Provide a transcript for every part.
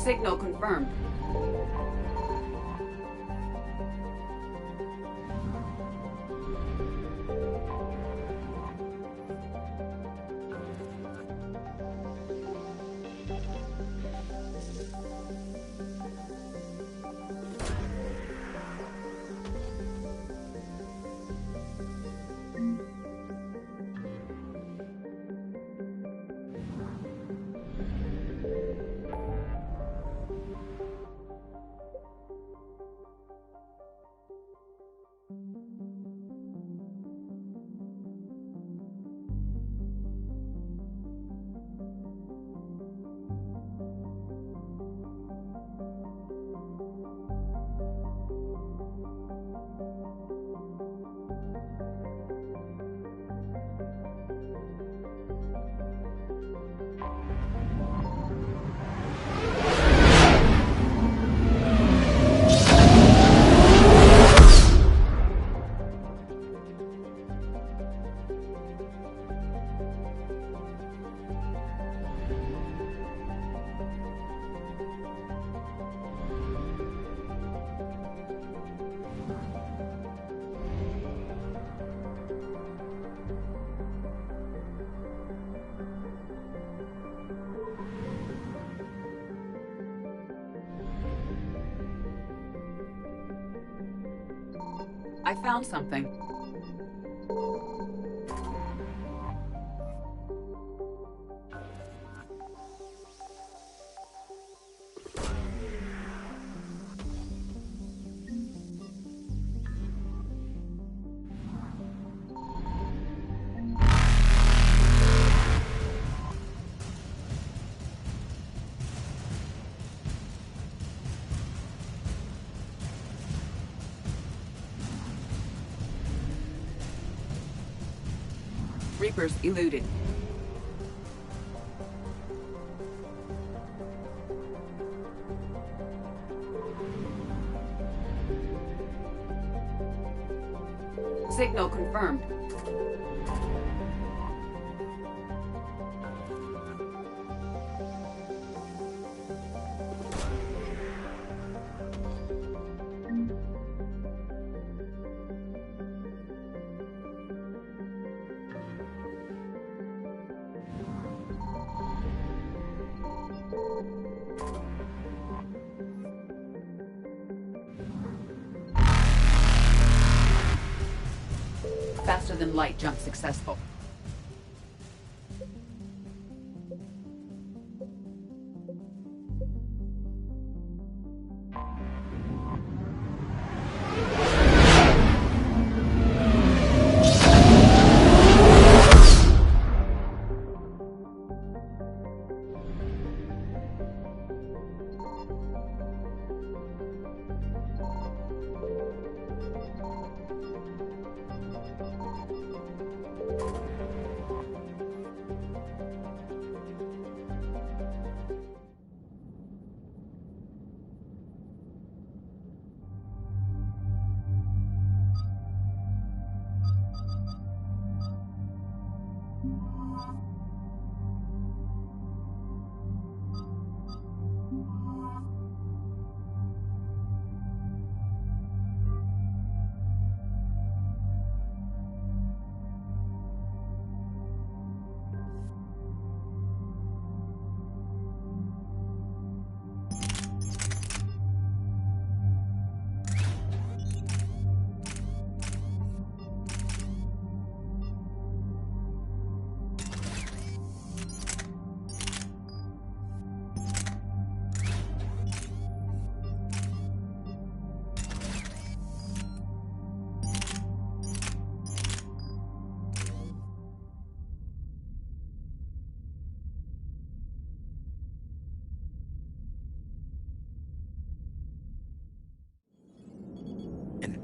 Signal confirmed. I found something. Reapers eluded. Signal confirmed. Faster than light jump successful.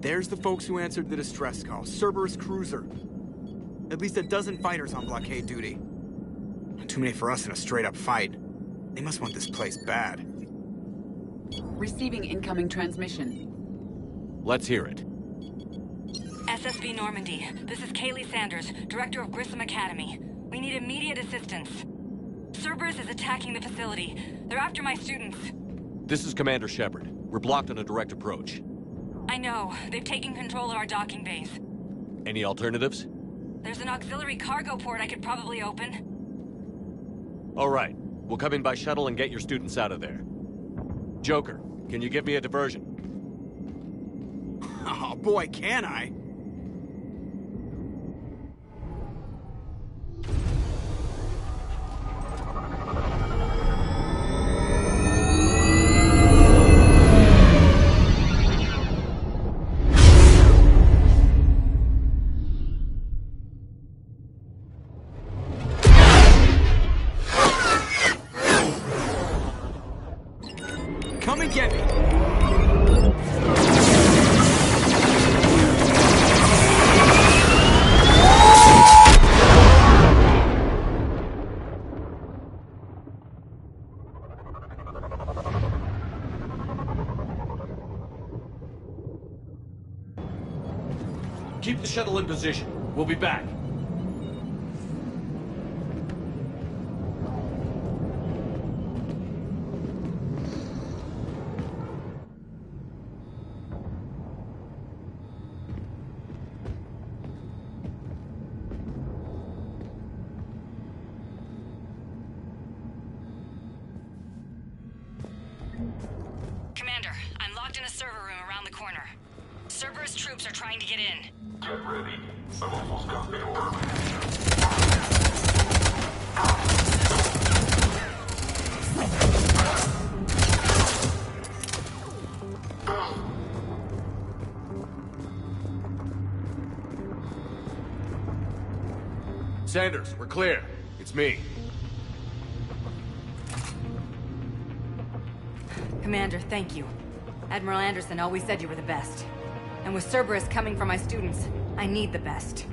There's the folks who answered the distress call. Cerberus cruiser. At least a dozen fighters on blockade duty. Not too many for us in a straight-up fight. They must want this place bad. Receiving incoming transmission. Let's hear it. SSB Normandy. This is Kaylee Sanders, Director of Grissom Academy. We need immediate assistance. Cerberus is attacking the facility. They're after my students. This is Commander Shepard. We're blocked on a direct approach. I know. They've taken control of our docking bays. Any alternatives? There's an auxiliary cargo port I could probably open. All right. We'll come in by shuttle and get your students out of there. Joker, can you give me a diversion? Oh boy, can I? Come and get me! Keep the shuttle in position. We'll be back. Commander, I'm locked in a server room around the corner. Cerberus troops are trying to get in. Get ready. I've almost got the order. Sanders, we're clear. It's me. Commander, thank you. Admiral Anderson always said you were the best. And with Cerberus coming for my students, I need the best.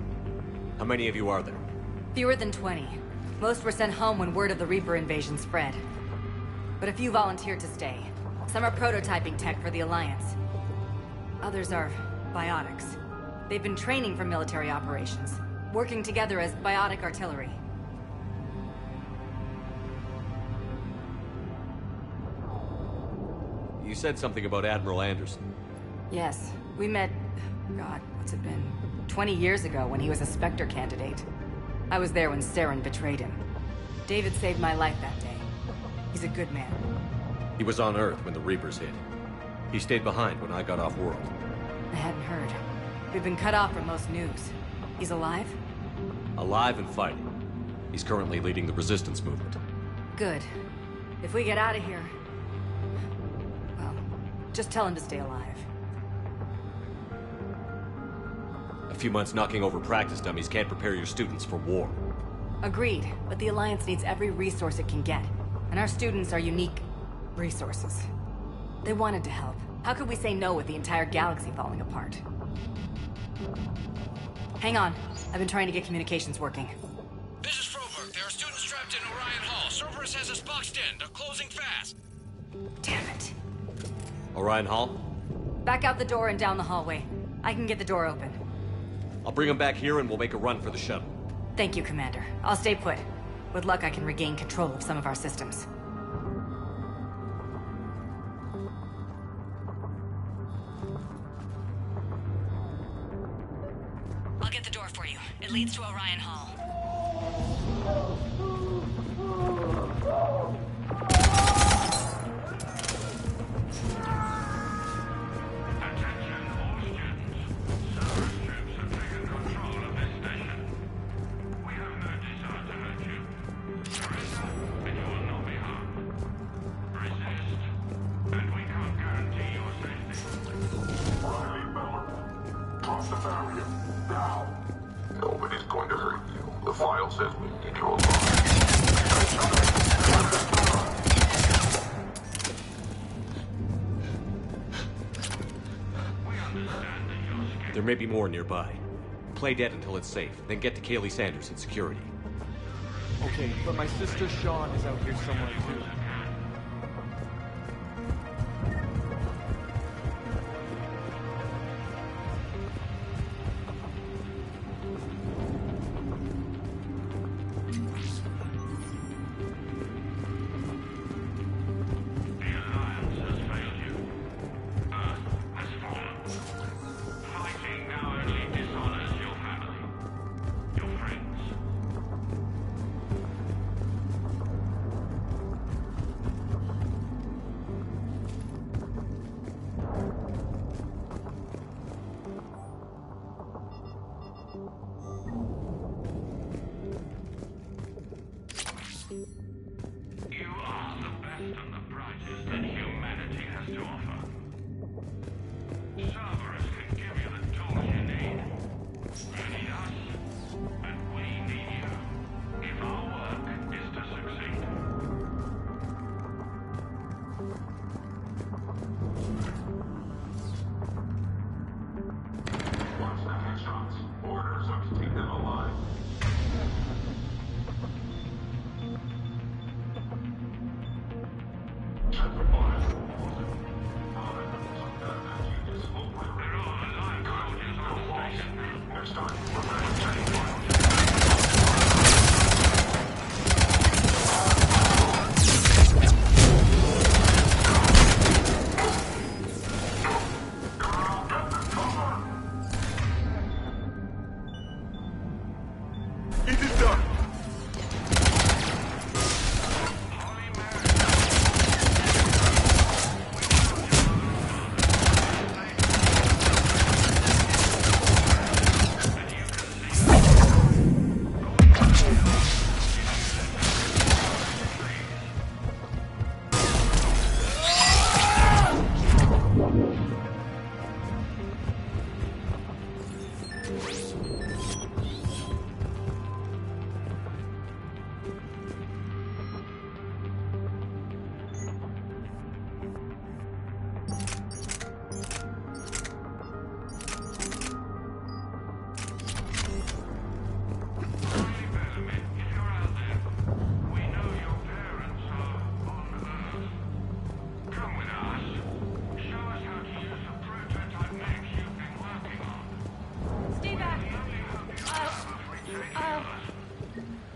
How many of you are there? Fewer than 20. Most were sent home when word of the Reaper invasion spread. But a few volunteered to stay. Some are prototyping tech for the Alliance. Others are biotics. They've been training for military operations, working together as biotic artillery. You said something about Admiral Anderson. Yes, we met... God, what's it been? 20 years ago when he was a Spectre candidate. I was there when Saren betrayed him. David saved my life that day. He's a good man. He was on Earth when the Reapers hit. He stayed behind when I got off-world. I hadn't heard. We've been cut off from most news. He's alive? Alive and fighting. He's currently leading the resistance movement. Good. If we get out of here... well, just tell him to stay alive. A few months knocking over practice dummies can't prepare your students for war. Agreed, but the Alliance needs every resource it can get. And our students are unique resources. They wanted to help. How could we say no with the entire galaxy falling apart? Hang on. I've been trying to get communications working. This is Froberg. There are students trapped in Orion Hall. Cerberus has us boxed in. They're closing fast. Damn it. Orion Hall? Back out the door and down the hallway. I can get the door open. I'll bring them back here and we'll make a run for the shuttle. Thank you, Commander. I'll stay put. With luck, I can regain control of some of our systems. I'll get the door for you. It leads to Orion Hall. Nobody's going to hurt you. The file says we need you alive. There may be more nearby. Play dead until it's safe, then get to Kaylee Sanders in security. Okay, but my sister Sean is out here somewhere too.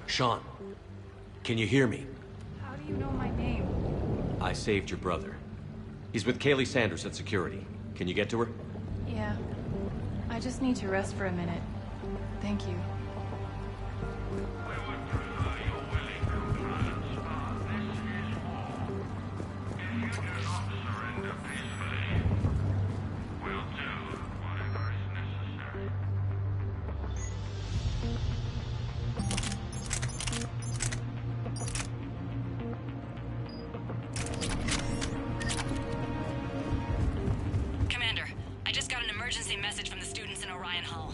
Sean, can you hear me? How do you know my name? I saved your brother. He's with Kaylee Sanders at security. Can you get to her? Yeah. I just need to rest for a minute. Thank you. Commander, I just got an emergency message from the students in Orion Hall.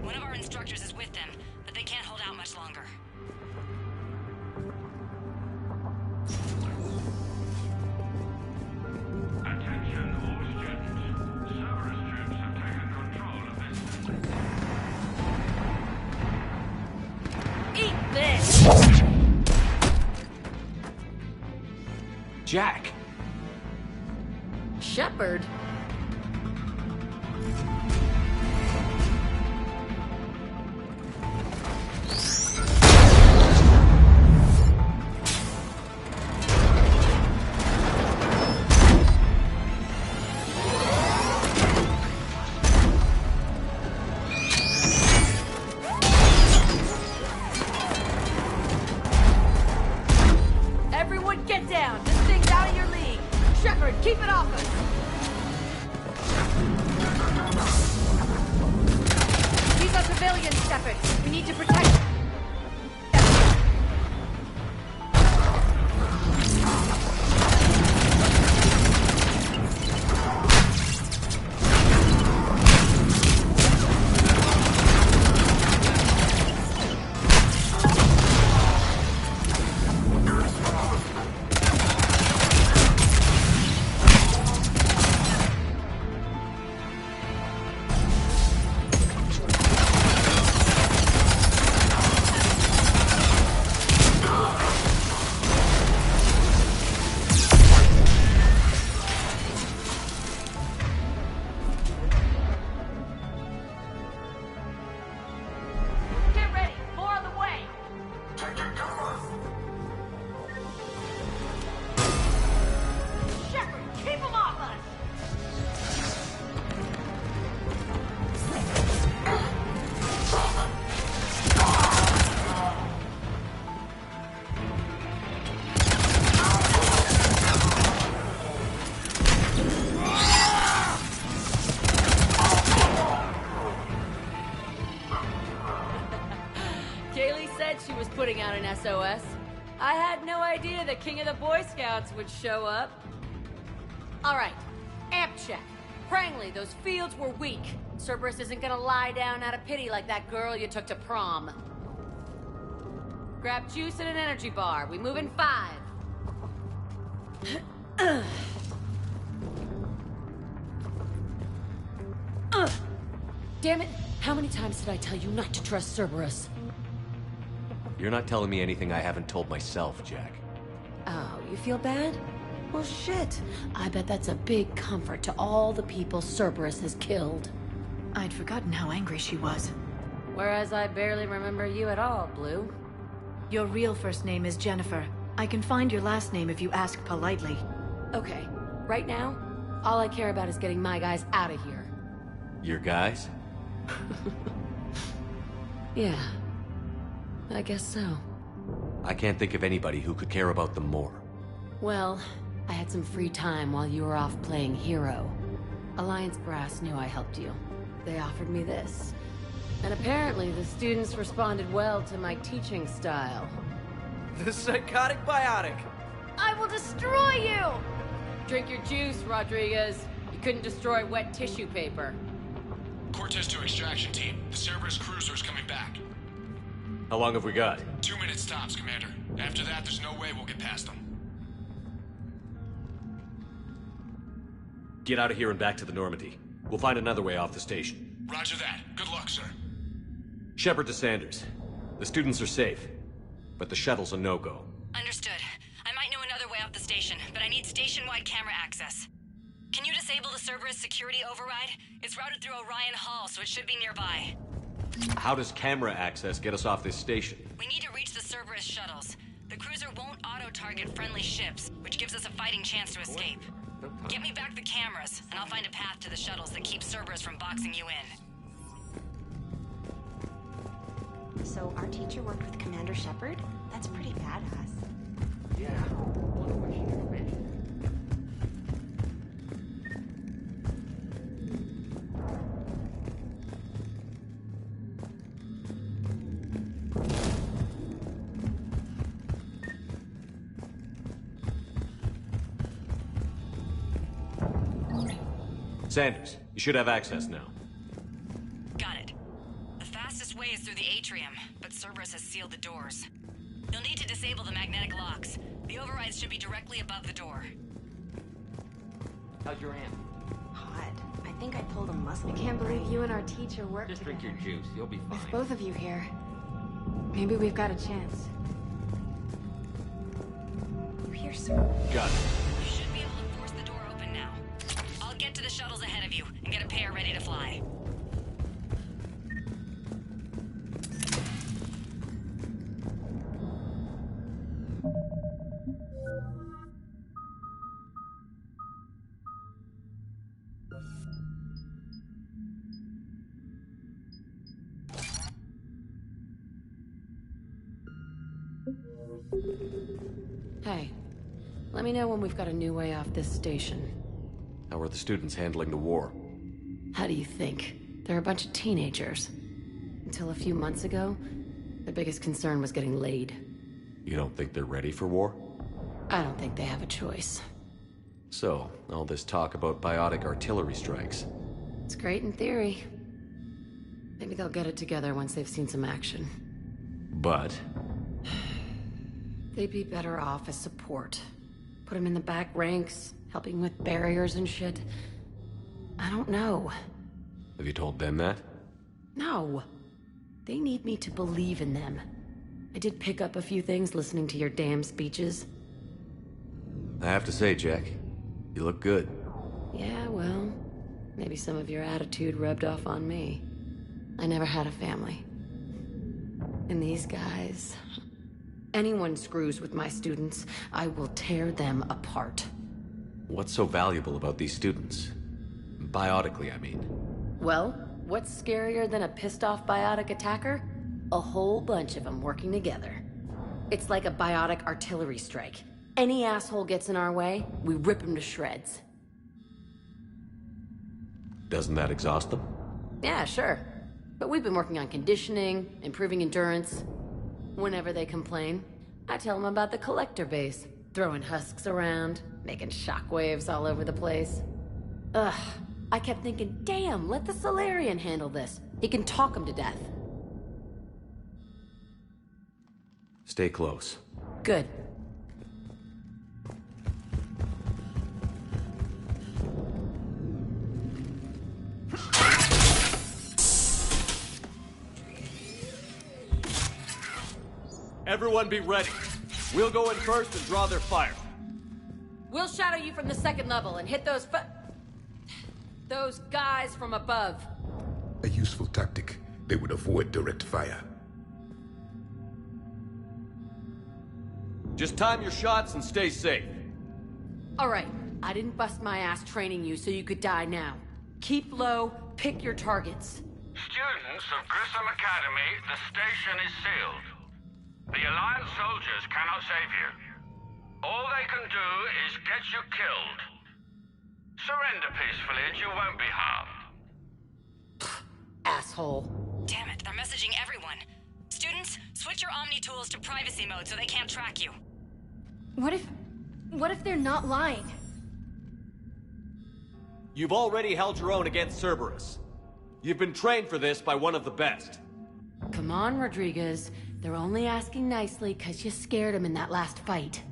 One of our instructors is with them, but they can't hold out much longer. Attention all students. Cerberus troops have taken control of this. Eat this! Jack! Shepard? Everyone get down! This thing's out of your league! Shepard, keep it off us! These are civilians, Shepard. We need to protect them. Get ready! More on the way! Taking cover! Shepard, keep them off us! Kaylee said she was putting out an SOS. I had no idea the King of the Boy Scouts would show up. All right, amp check. Prangley, those fields were weak. Cerberus isn't gonna lie down out of pity like that girl you took to prom. Grab juice and an energy bar. We move in 5. Damn it! How many times did I tell you not to trust Cerberus? You're not telling me anything I haven't told myself, Jack. Oh, you feel bad? Well, shit. I bet that's a big comfort to all the people Cerberus has killed. I'd forgotten how angry she was. Whereas I barely remember you at all, Blue. Your real first name is Jennifer. I can find your last name if you ask politely. Okay, right now, all I care about is getting my guys out of here. Your guys? Yeah, I guess so. I can't think of anybody who could care about them more. Well, I had some free time while you were off playing hero. Alliance Brass knew I helped you. They offered me this. And apparently the students responded well to my teaching style. The psychotic biotic. I will destroy you! Drink your juice, Rodriguez. You couldn't destroy wet tissue paper. Cortez to extraction team. The Cerberus cruiser is coming back. How long have we got? 2 minutes tops, Commander. After that, there's no way we'll get past them. Get out of here and back to the Normandy. We'll find another way off the station. Roger that. Good luck, sir. Shepard to Sanders. The students are safe, but the shuttle's a no-go. Understood. I might know another way off the station, but I need station-wide camera access. Can you disable the Cerberus security override? It's routed through Orion Hall, so it should be nearby. How does camera access get us off this station? We need to reach the Cerberus shuttles. The cruiser won't auto-target friendly ships, which gives us a fighting chance to escape. Get me back the cameras, and I'll find a path to the shuttles that keep Cerberus from boxing you in. So our teacher worked with Commander Shepard? That's pretty badass. Yeah. Wonder what she can fit. Sanders, you should have access now. Got it. The fastest way is through the atrium, but Cerberus has sealed the doors. You'll need to disable the magnetic locks. The overrides should be directly above the door. How's your aunt? Hot. I think I pulled a muscle. I can't believe you and our teacher worked Just together. drink your juice. You'll be fine. With both of you here, maybe we've got a chance. You hear, sir? Got it. You should be able to force the door open now. I'll get to the shuttles ahead of you and get a pair ready to fly. Hey, let me know when we've got a new way off this station. How are the students handling the war? How do you think? They're a bunch of teenagers. Until a few months ago, their biggest concern was getting laid. You don't think they're ready for war? I don't think they have a choice. So, all this talk about biotic artillery strikes. It's great in theory. Maybe they'll get it together once they've seen some action. But They'd be better off as support. Put them in the back ranks, helping with barriers and shit. I don't know. have you told them that? No. They need me to believe in them. I did pick up a few things listening to your damn speeches. I have to say, Jack, you look good. Yeah, well, maybe some of your attitude rubbed off on me. I never had a family. And these guys... Anyone screws with my students, I will tear them apart. What's so valuable about these students? Biotically, I mean. Well, what's scarier than a pissed-off biotic attacker? A whole bunch of them working together. It's like a biotic artillery strike. Any asshole gets in our way, we rip him to shreds. Doesn't that exhaust them? Yeah, sure. But we've been working on conditioning, improving endurance. Whenever they complain, I tell them about the collector base, throwing husks around, making shockwaves all over the place. Ugh, I kept thinking, damn, let the Solarian handle this. He can talk them to death. Stay close. Good. Everyone be ready. We'll go in first and draw their fire. We'll shadow you from the second level and hit those guys from above. A useful tactic. They would avoid direct fire. Just time your shots and stay safe. All right, I didn't bust my ass training you so you could die now. Keep low, pick your targets. Students of Grissom Academy, the station is sealed. The Alliance soldiers cannot save you. All they can do is get you killed. Surrender peacefully and you won't be harmed. Asshole. Damn it, they're messaging everyone. Students, switch your Omni tools to privacy mode so they can't track you. What if they're not lying? You've already held your own against Cerberus. You've been trained for this by one of the best. Come on, Rodriguez. They're only asking nicely because you scared them in that last fight.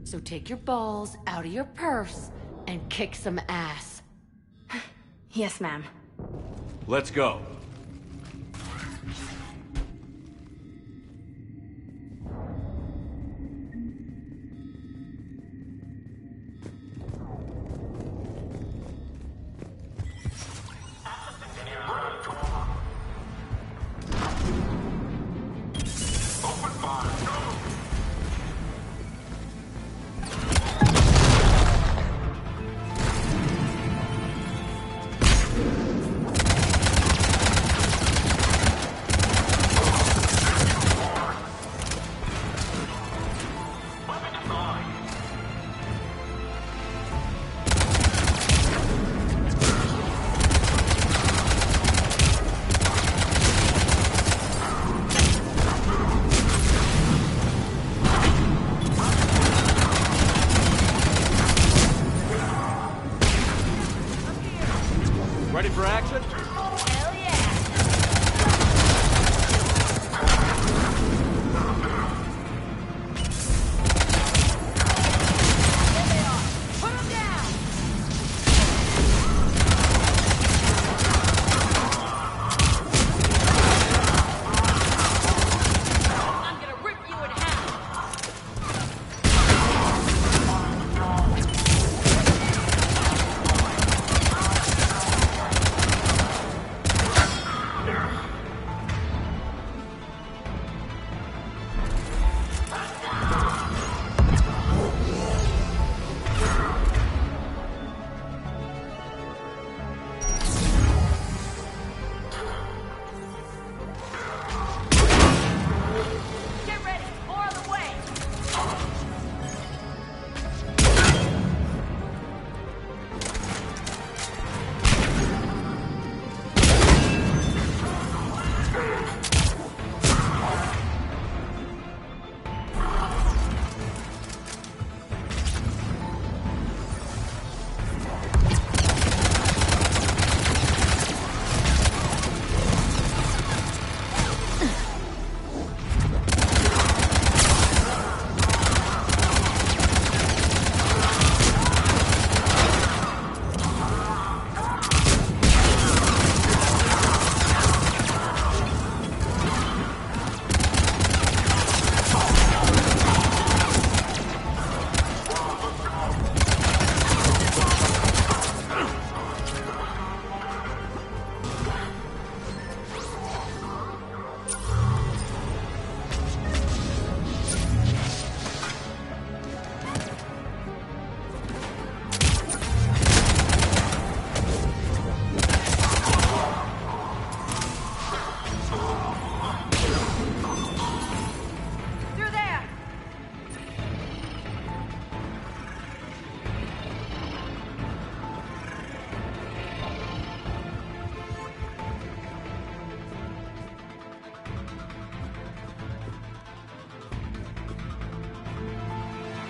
So take your balls out of your purse and kick some ass. Yes, ma'am. Let's go. Open fire. Go!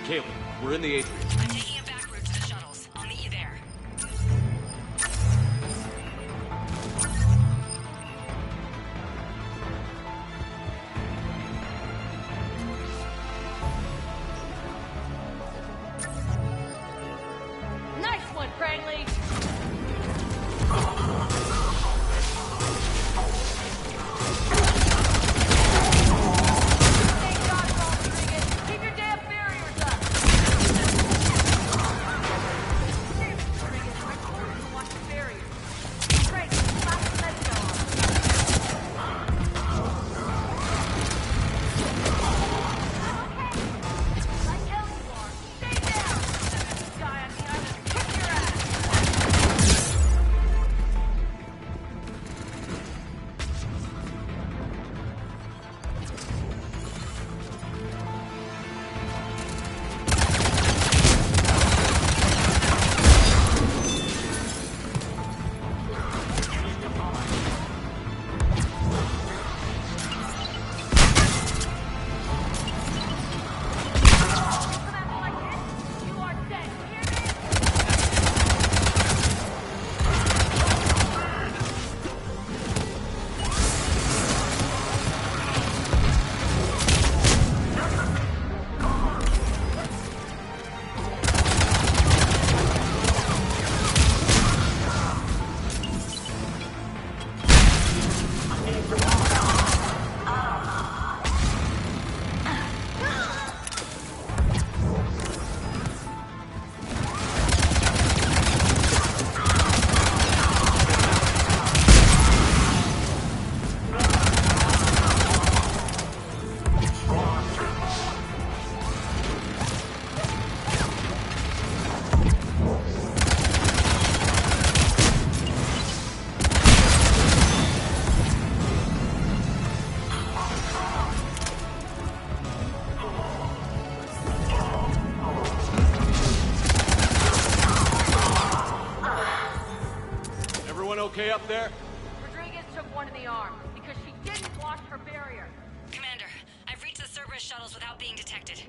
Kaylee, we're in the atrium. I'm taking a back route to the shuttles. I'll meet you there. Nice one, Cranley! Thank God, Rodriguez! Keep your damn barriers up! Rodriguez, I told you to watch the barriers. Great, slap the Mexico on. Like hell you are. Stay down! That guy on the island kick your ass! You are dead, hear me? Everyone okay up there? Rodriguez took one in the arm because she didn't watch her barrier. Commander, I've reached the Cerberus shuttles without being detected.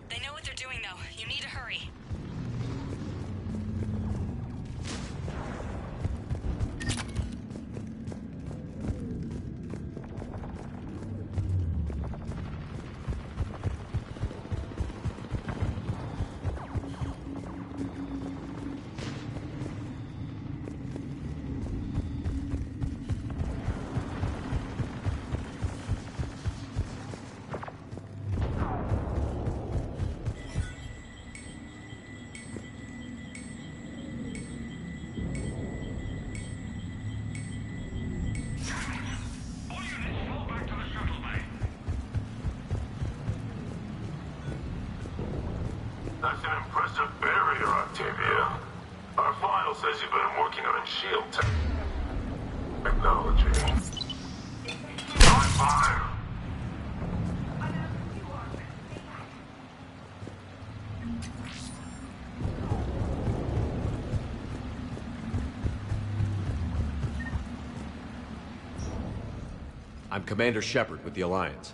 They know what they're doing, though. You need to hurry. All units, fall back to the shuttle bay. That's an impressive barrier, Octavia. Our file says you've been working on shield technology. On fire! I'm Commander Shepard with the Alliance.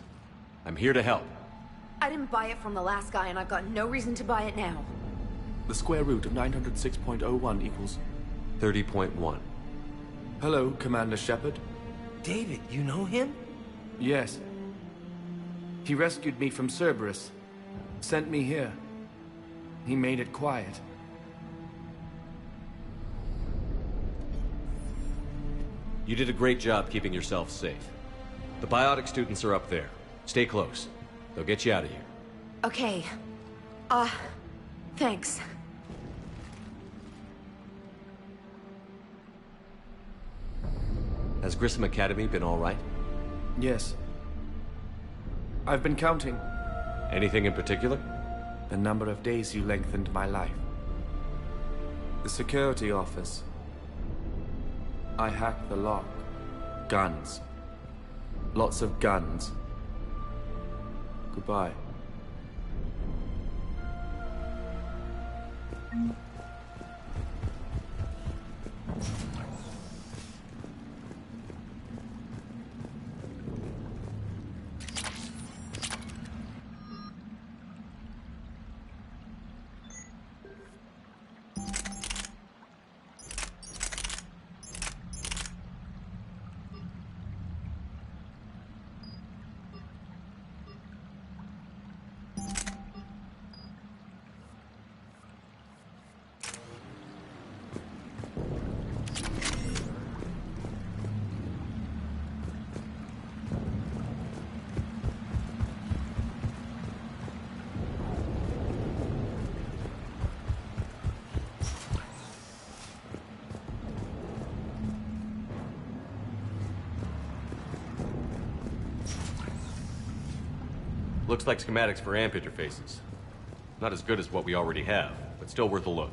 I'm here to help. I didn't buy it from the last guy, and I've got no reason to buy it now. The square root of 906.01 equals... 30.1. Hello, Commander Shepard. David, you know him? Yes. He rescued me from Cerberus. Sent me here. He made it quiet. You did a great job keeping yourself safe. The biotic students are up there. Stay close. They'll get you out of here. Okay. Thanks. Has Grissom Academy been all right? Yes. I've been counting. Anything in particular? The number of days you lengthened my life. The security office. I hacked the lock. Guns. Lots of guns. Goodbye. looks like schematics for amp interfaces. Not as good as what we already have, but still worth a look.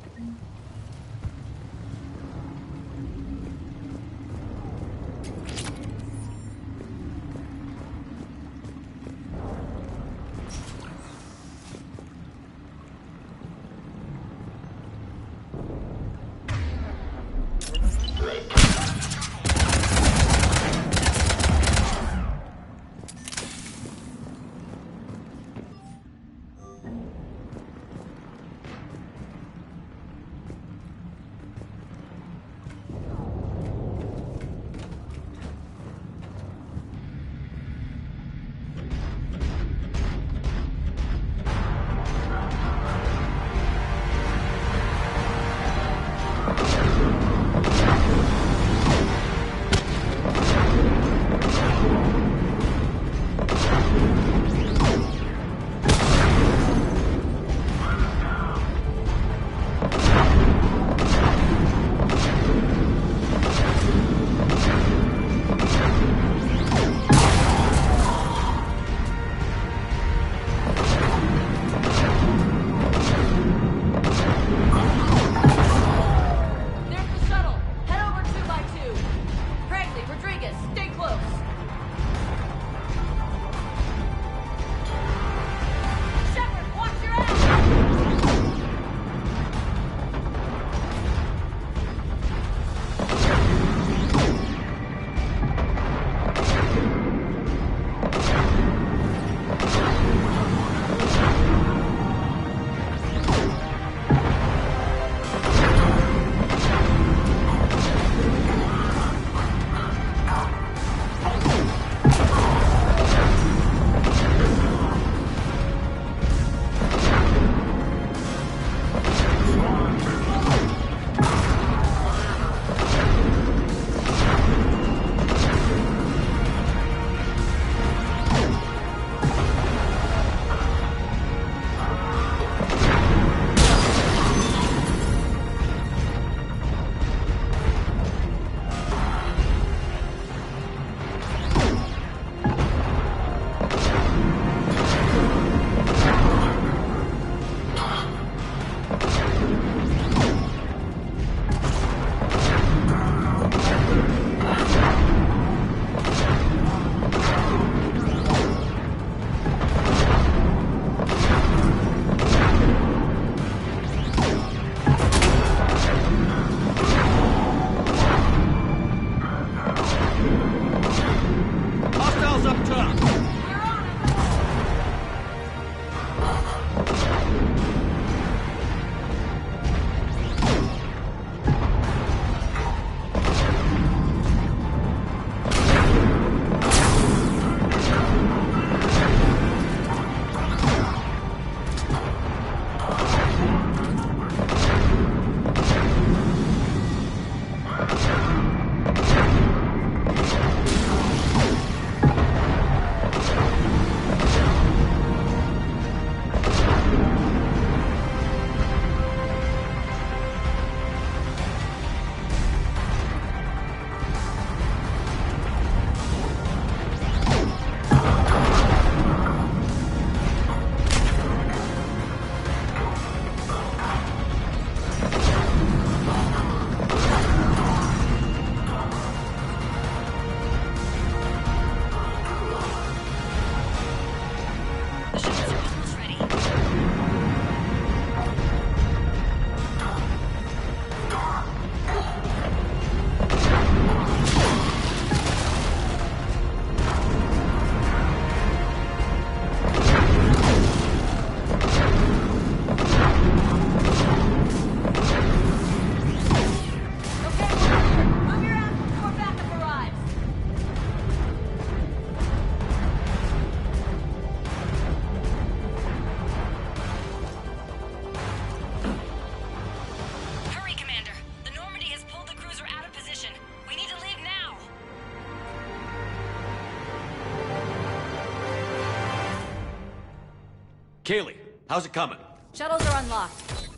Kaylee, how's it coming? Shuttles are unlocked.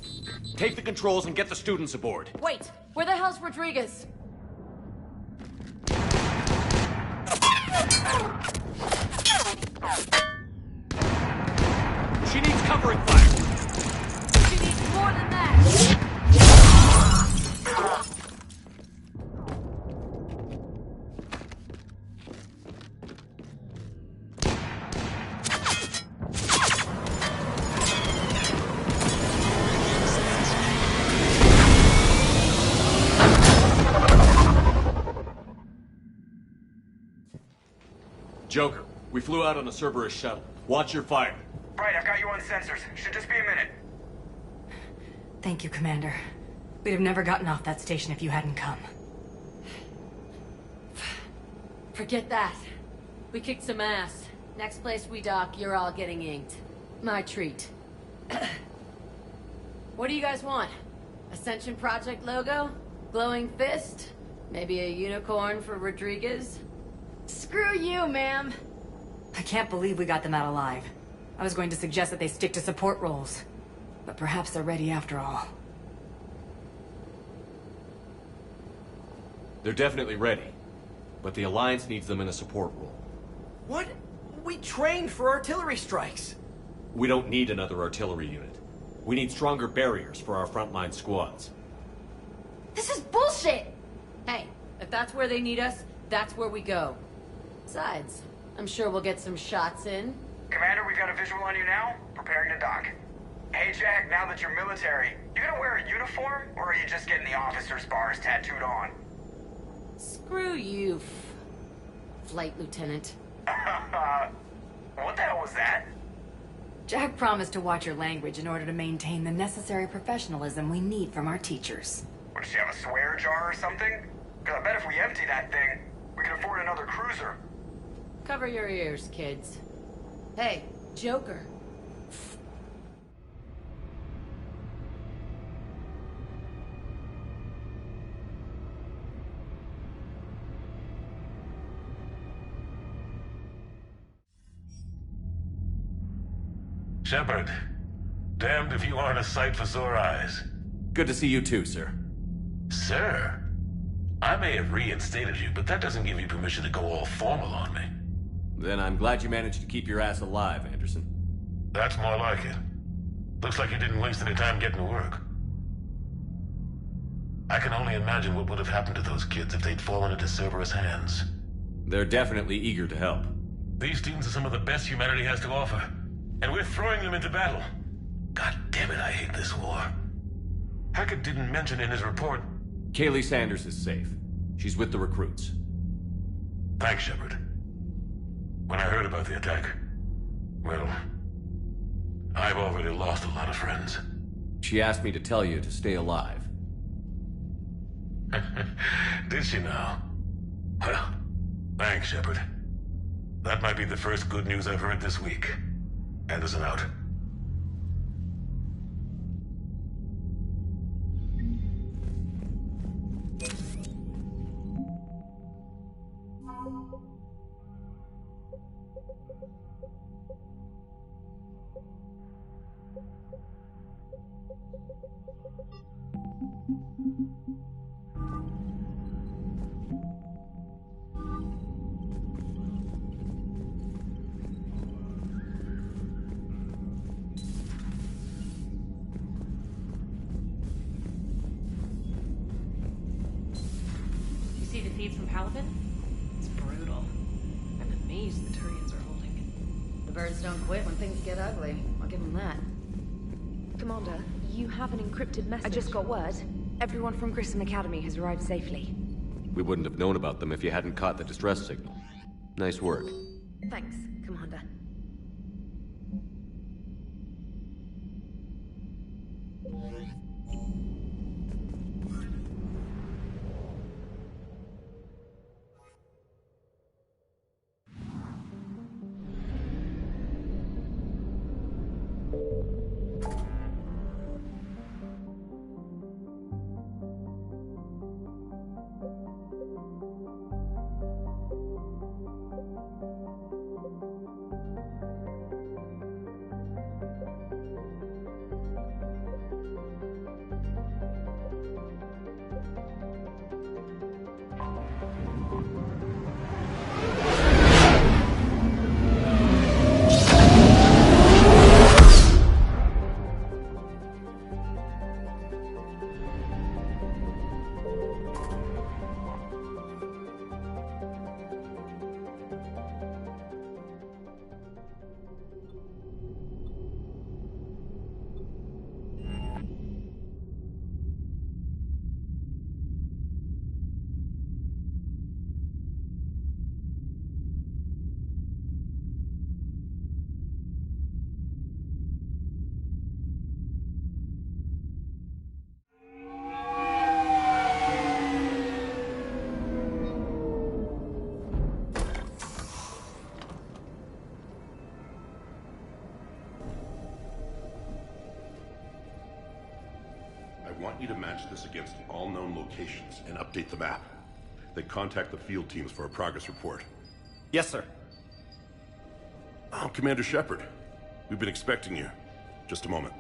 Take the controls and get the students aboard. Wait, where the hell's Rodriguez? covering fire! She needs more than that! Joker, we flew out on a Cerberus shuttle. Watch your fire. Right, I've got you on sensors. Should just be a minute. Thank you, Commander. We'd have never gotten off that station if you hadn't come. Forget that. We kicked some ass. Next place we dock, you're all getting inked. My treat. What do you guys want? Ascension Project logo? Glowing fist? Maybe a unicorn for Rodriguez? Screw you, ma'am. I can't believe we got them out alive. I was going to suggest that they stick to support roles. But perhaps they're ready after all. They're definitely ready. But the Alliance needs them in a support role. What? We trained for artillery strikes. We don't need another artillery unit. We need stronger barriers for our frontline squads. This is bullshit! Hey, if that's where they need us, that's where we go. Besides, I'm sure we'll get some shots in. Commander, we've got a visual on you now. Preparing to dock. Hey, Jack, now that you're military, you gonna wear a uniform, or are you just getting the officer's bars tattooed on? Screw you, Flight Lieutenant. What the hell was that? Jack promised to watch your language in order to maintain the necessary professionalism we need from our teachers. What, does she have a swear jar or something? Because I bet if we empty that thing, we can afford another cruiser. Cover your ears, kids. Hey, Joker. Shepard, damned if you aren't a sight for sore eyes. Good to see you too, sir. Sir? I may have reinstated you, but that doesn't give you permission to go all formal on me. Then I'm glad you managed to keep your ass alive, Anderson. That's more like it. Looks like you didn't waste any time getting to work. I can only imagine what would have happened to those kids if they'd fallen into Cerberus' hands. They're definitely eager to help. These students are some of the best humanity has to offer, and we're throwing them into battle. God damn it, I hate this war. Hackett didn't mention in his report... Kaylee Sanders is safe. She's with the recruits. Thanks, Shepard. When I heard about the attack, well, I've already lost a lot of friends. She asked me to tell you to stay alive. Did she now? Well, thanks, Shepard. That might be the first good news I've heard this week. Anderson out. See the feeds from Halibut? It's brutal. I'm amazed the Turians are holding. The birds don't quit when things get ugly. I'll give them that. Commander, you have an encrypted message. I just got word. Everyone from Grissom Academy has arrived safely. We wouldn't have known about them if you hadn't caught the distress signal. Nice work. Thanks, Commander. want you to match this against all known locations and update the map. Then contact the field teams for a progress report. Yes, sir. Oh, Commander Shepard. We've been expecting you. Just a moment.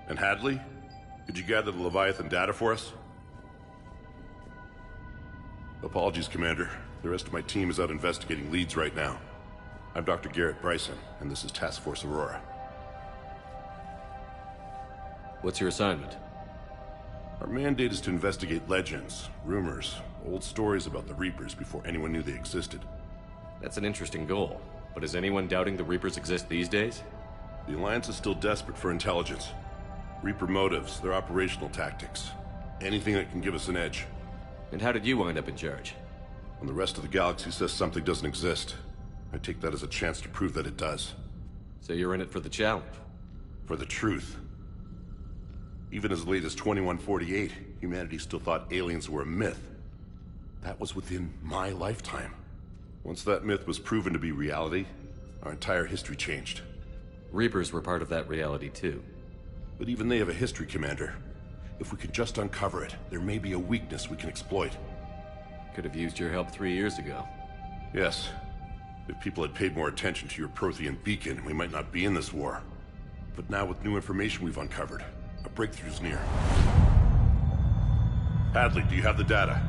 And Hadley? Could you gather the Leviathan data for us? Apologies, Commander. The rest of my team is out investigating leads right now. I'm Dr. Garrett Bryson, and this is Task Force Aurora. What's your assignment? Our mandate is to investigate legends, rumors, old stories about the Reapers before anyone knew they existed. That's an interesting goal, but is anyone doubting the Reapers exist these days? The Alliance is still desperate for intelligence. Reaper motives, their operational tactics. Anything that can give us an edge. And how did you wind up in charge? When the rest of the galaxy says something doesn't exist, I take that as a chance to prove that it does. So you're in it for the challenge? For the truth. Even as late as 2148, humanity still thought aliens were a myth. That was within my lifetime. Once that myth was proven to be reality, our entire history changed. Reapers were part of that reality too. But even they have a history, Commander. If we can just uncover it, there may be a weakness we can exploit. Could have used your help 3 years ago. Yes. If people had paid more attention to your Prothean beacon, we might not be in this war. But now with new information we've uncovered, a breakthrough's near. Hadley, do you have the data?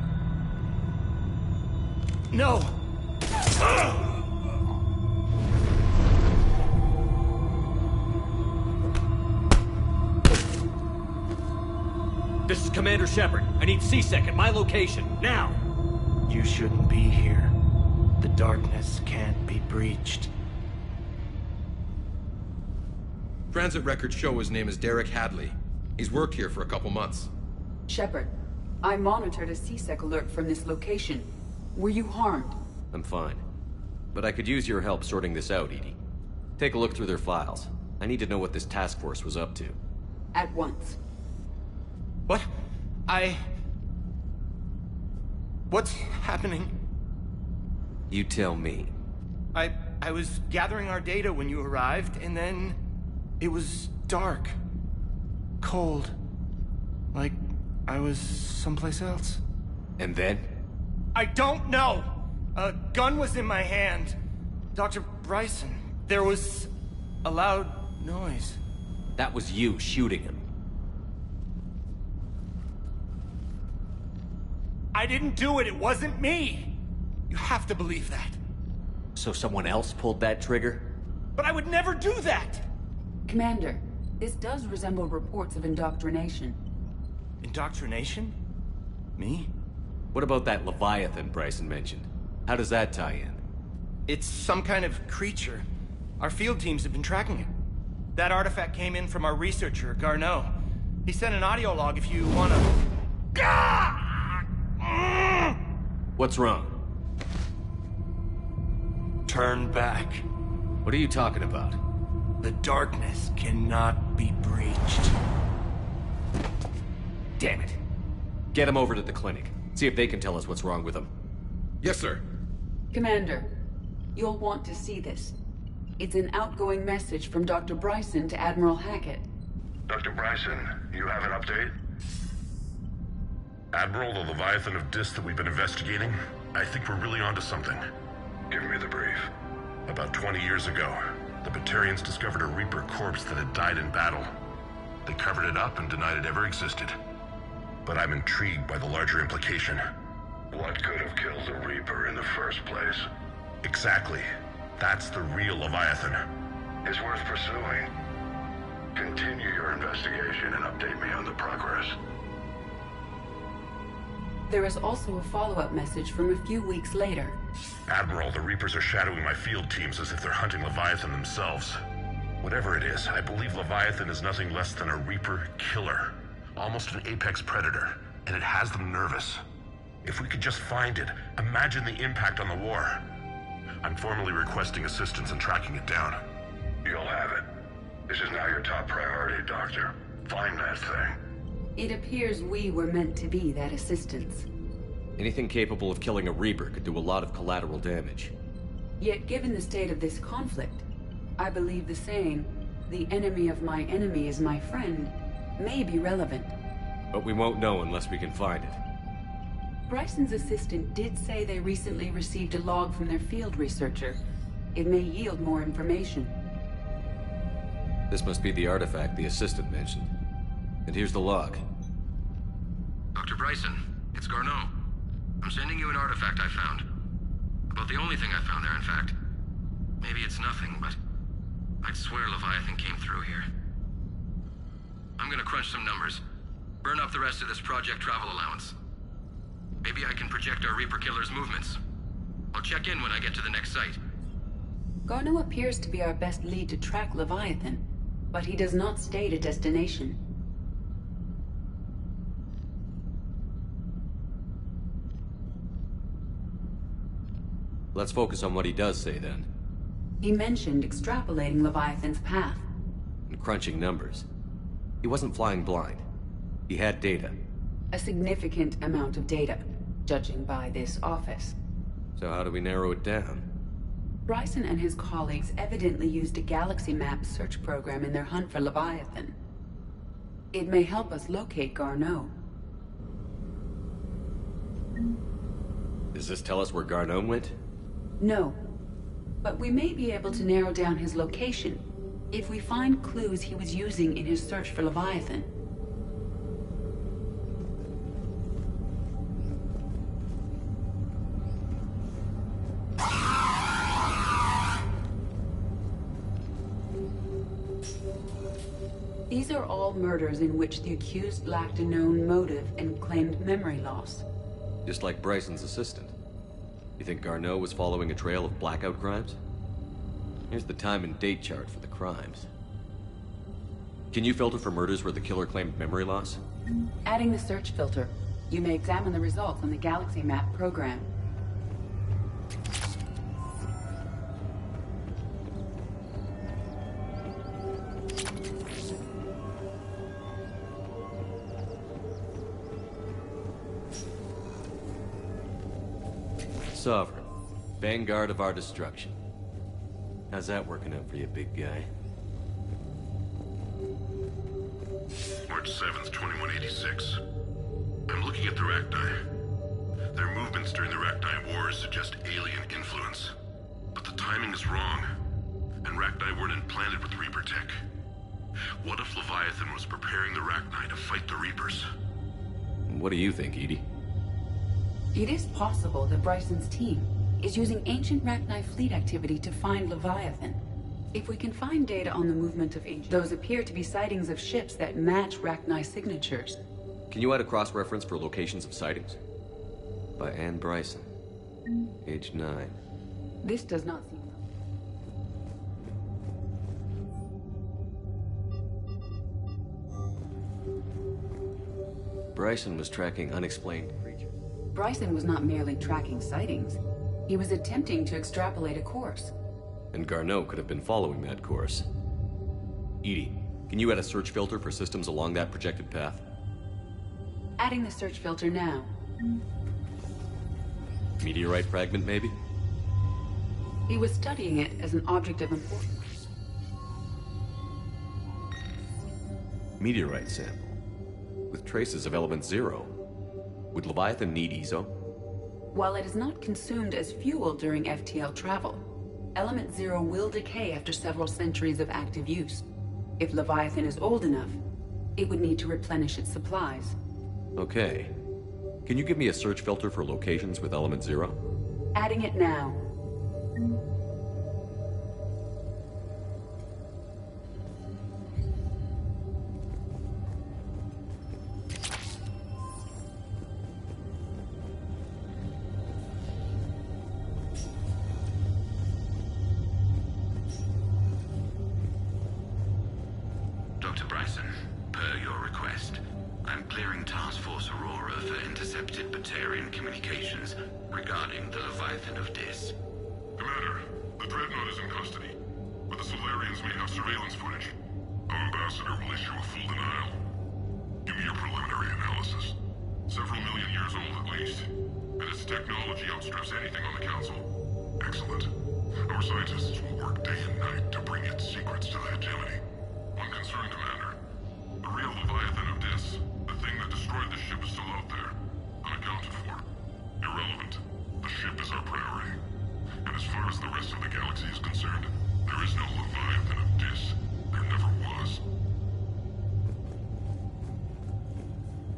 No! This is Commander Shepard. I need C-Sec at my location, now! You shouldn't be here. The darkness can't be breached. Transit records show his name is Derek Hadley. He's worked here for a couple months. Shepard, I monitored a C-Sec alert from this location. Were you harmed? I'm fine. But I could use your help sorting this out, Edie. Take a look through their files. I need to know what this task force was up to. At once. What? What's happening? You tell me. I was gathering our data when you arrived, and then... it was dark. Cold. Like I was someplace else. And then? I don't know! A gun was in my hand. Dr. Bryson. There was a loud noise. That was you shooting him. I didn't do it. It wasn't me. You have to believe that. So someone else pulled that trigger? But I would never do that! Commander, this does resemble reports of indoctrination. Indoctrination? Me? What about that Leviathan Bryson mentioned? How does that tie in? It's some kind of creature. Our field teams have been tracking it. That artifact came in from our researcher, Garneau. He sent an audio log if you wanna... What's wrong? Turn back. What are you talking about? The darkness cannot be breached. Damn it. Get him over to the clinic. See if they can tell us what's wrong with him. Yes, sir. Commander, you'll want to see this. It's an outgoing message from Dr. Bryson to Admiral Hackett. Dr. Bryson, you have an update? Admiral, the Leviathan of Dis that we've been investigating, I think we're really onto something. Give me the brief. About 20 years ago, the Batarians discovered a Reaper corpse that had died in battle. They covered it up and denied it ever existed. But I'm intrigued by the larger implication. What could have killed the Reaper in the first place? Exactly. That's the real Leviathan. It's worth pursuing. Continue your investigation and update me on the progress. There is also a follow-up message from a few weeks later. Admiral, the Reapers are shadowing my field teams as if they're hunting Leviathan themselves. Whatever it is, I believe Leviathan is nothing less than a Reaper killer. Almost an apex predator, and it has them nervous. If we could just find it, imagine the impact on the war. I'm formally requesting assistance in tracking it down. You'll have it. This is now your top priority, Doctor. Find that thing. It appears we were meant to be that assistance. Anything capable of killing a Reaper could do a lot of collateral damage. Yet given the state of this conflict, I believe the saying, "The enemy of my enemy is my friend," may be relevant. But we won't know unless we can find it. Bryson's assistant did say they recently received a log from their field researcher. It may yield more information. This must be the artifact the assistant mentioned. And here's the log. Dr. Bryson, it's Garneau. I'm sending you an artifact I found. About the only thing I found there, in fact. Maybe it's nothing, but I'd swear Leviathan came through here. I'm gonna crunch some numbers. Burn up the rest of this Project Travel allowance. Maybe I can project our Reaper Killer's movements. I'll check in when I get to the next site. Garneau appears to be our best lead to track Leviathan, but he does not state a destination. Let's focus on what he does say, then. He mentioned extrapolating Leviathan's path. And crunching numbers. He wasn't flying blind. He had data. A significant amount of data, judging by this office. So how do we narrow it down? Bryson and his colleagues evidently used a galaxy map search program in their hunt for Leviathan. It may help us locate Garneau. Does this tell us where Garneau went? No. But we may be able to narrow down his location if we find clues he was using in his search for Leviathan. These are all murders in which the accused lacked a known motive and claimed memory loss. Just like Bryson's assistant. You think Garneau was following a trail of blackout crimes? Here's the time and date chart for the crimes. Can you filter for murders where the killer claimed memory loss? Adding the search filter, you may examine the results on the Galaxy Map program. Sovereign. Vanguard of our destruction. How's that working out for you, big guy? March 7th, 2186. I'm looking at the Rachni. Their movements during the Rachni Wars suggest alien influence. But the timing is wrong. And Rachni weren't implanted with Reaper tech. What if Leviathan was preparing the Rachni to fight the Reapers? What do you think, Edie? It is possible that Bryson's team is using ancient Rachni fleet activity to find Leviathan. If we can find data on the movement of ancient, those appear to be sightings of ships that match Rachni signatures. Can you add a cross-reference for locations of sightings? By Anne Bryson. Age 9. This does not seem... Bryson was tracking unexplained creatures. Bryson was not merely tracking sightings. He was attempting to extrapolate a course. And Garneau could have been following that course. Edie, can you add a search filter for systems along that projected path? Adding the search filter now. Meteorite fragment, maybe? He was studying it as an object of importance. Meteorite sample. With traces of element 0. Would Leviathan need EZO? While it is not consumed as fuel during FTL travel, element 0 will decay after several centuries of active use. If Leviathan is old enough, it would need to replenish its supplies. Okay. Can you give me a search filter for locations with element 0? Adding it now. Dr. Bryson, per your request, I'm clearing Task Force Aurora for intercepted Batarian communications regarding the Leviathan of Dis. Commander, the Dreadnought is in custody, but the Solarians may have surveillance footage. Our ambassador will issue a full denial. Give me your preliminary analysis. Several million years old at least, and its technology outstrips anything on the Council. Excellent. Our scientists will work day and night to bring its secrets to the hegemony. One concern, Commander. The real Leviathan of Dis, the thing that destroys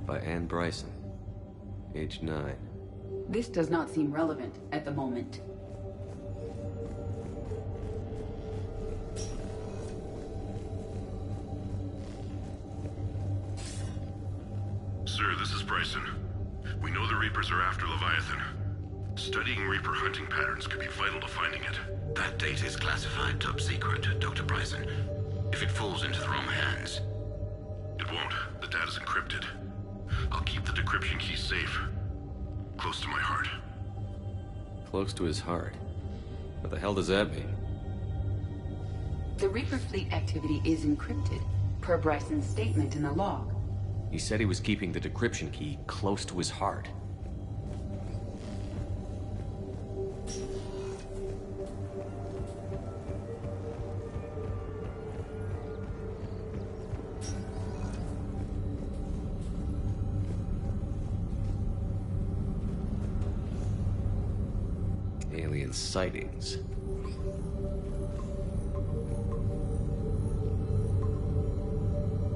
By Anne Bryson. Age 9. This does not seem relevant at the moment. Sir, this is Bryson. We know the Reapers are after Leviathan. Studying Reaper hunting patterns could be vital to finding it. That data is classified top secret, Dr. Bryson. If it falls into the wrong hands... It won't. The data's encrypted. I'll keep the decryption key safe. Close to my heart. Close to his heart? What the hell does that mean? The Reaper fleet activity is encrypted, per Bryson's statement in the log. He said he was keeping the decryption key close to his heart. Alien sightings.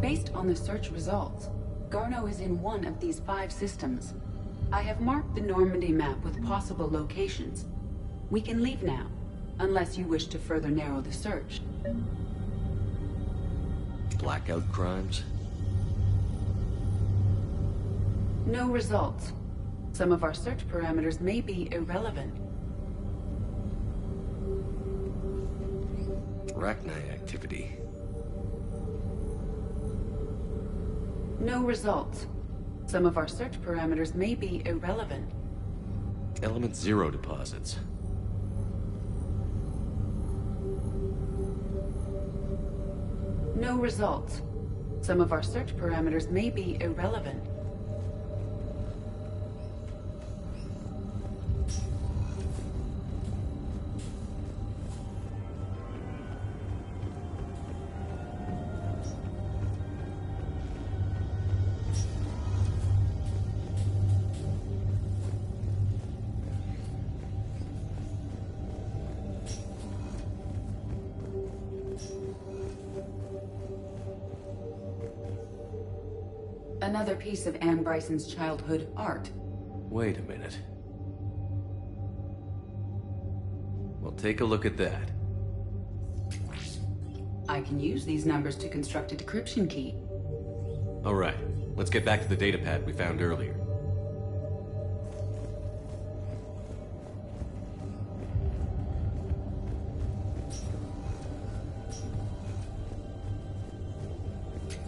Based on the search results, Garneau is in one of these 5 systems. I have marked the Normandy map with possible locations. We can leave now, unless you wish to further narrow the search. Blackout crimes? No results. Some of our search parameters may be irrelevant. Arachnite activity. No results. Some of our search parameters may be irrelevant. Element 0 deposits. No results. Some of our search parameters may be irrelevant. Another piece of Anne Bryson's childhood art. Wait a minute. Well, take a look at that. I can use these numbers to construct a decryption key. All right, let's get back to the data pad we found earlier.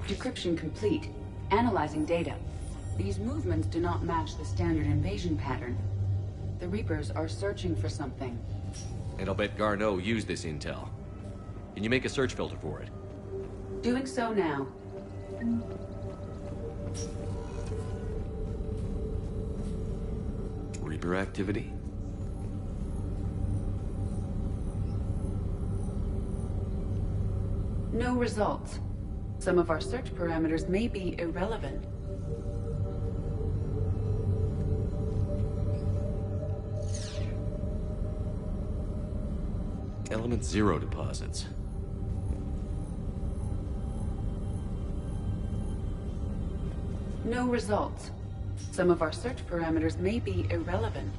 Decryption complete. Analyzing data. These movements do not match the standard invasion pattern. The Reapers are searching for something. And I'll bet Garneau used this intel. Can you make a search filter for it? Doing so now. Reaper activity? No results. Some of our search parameters may be irrelevant. Element 0 deposits. No results. Some of our search parameters may be irrelevant.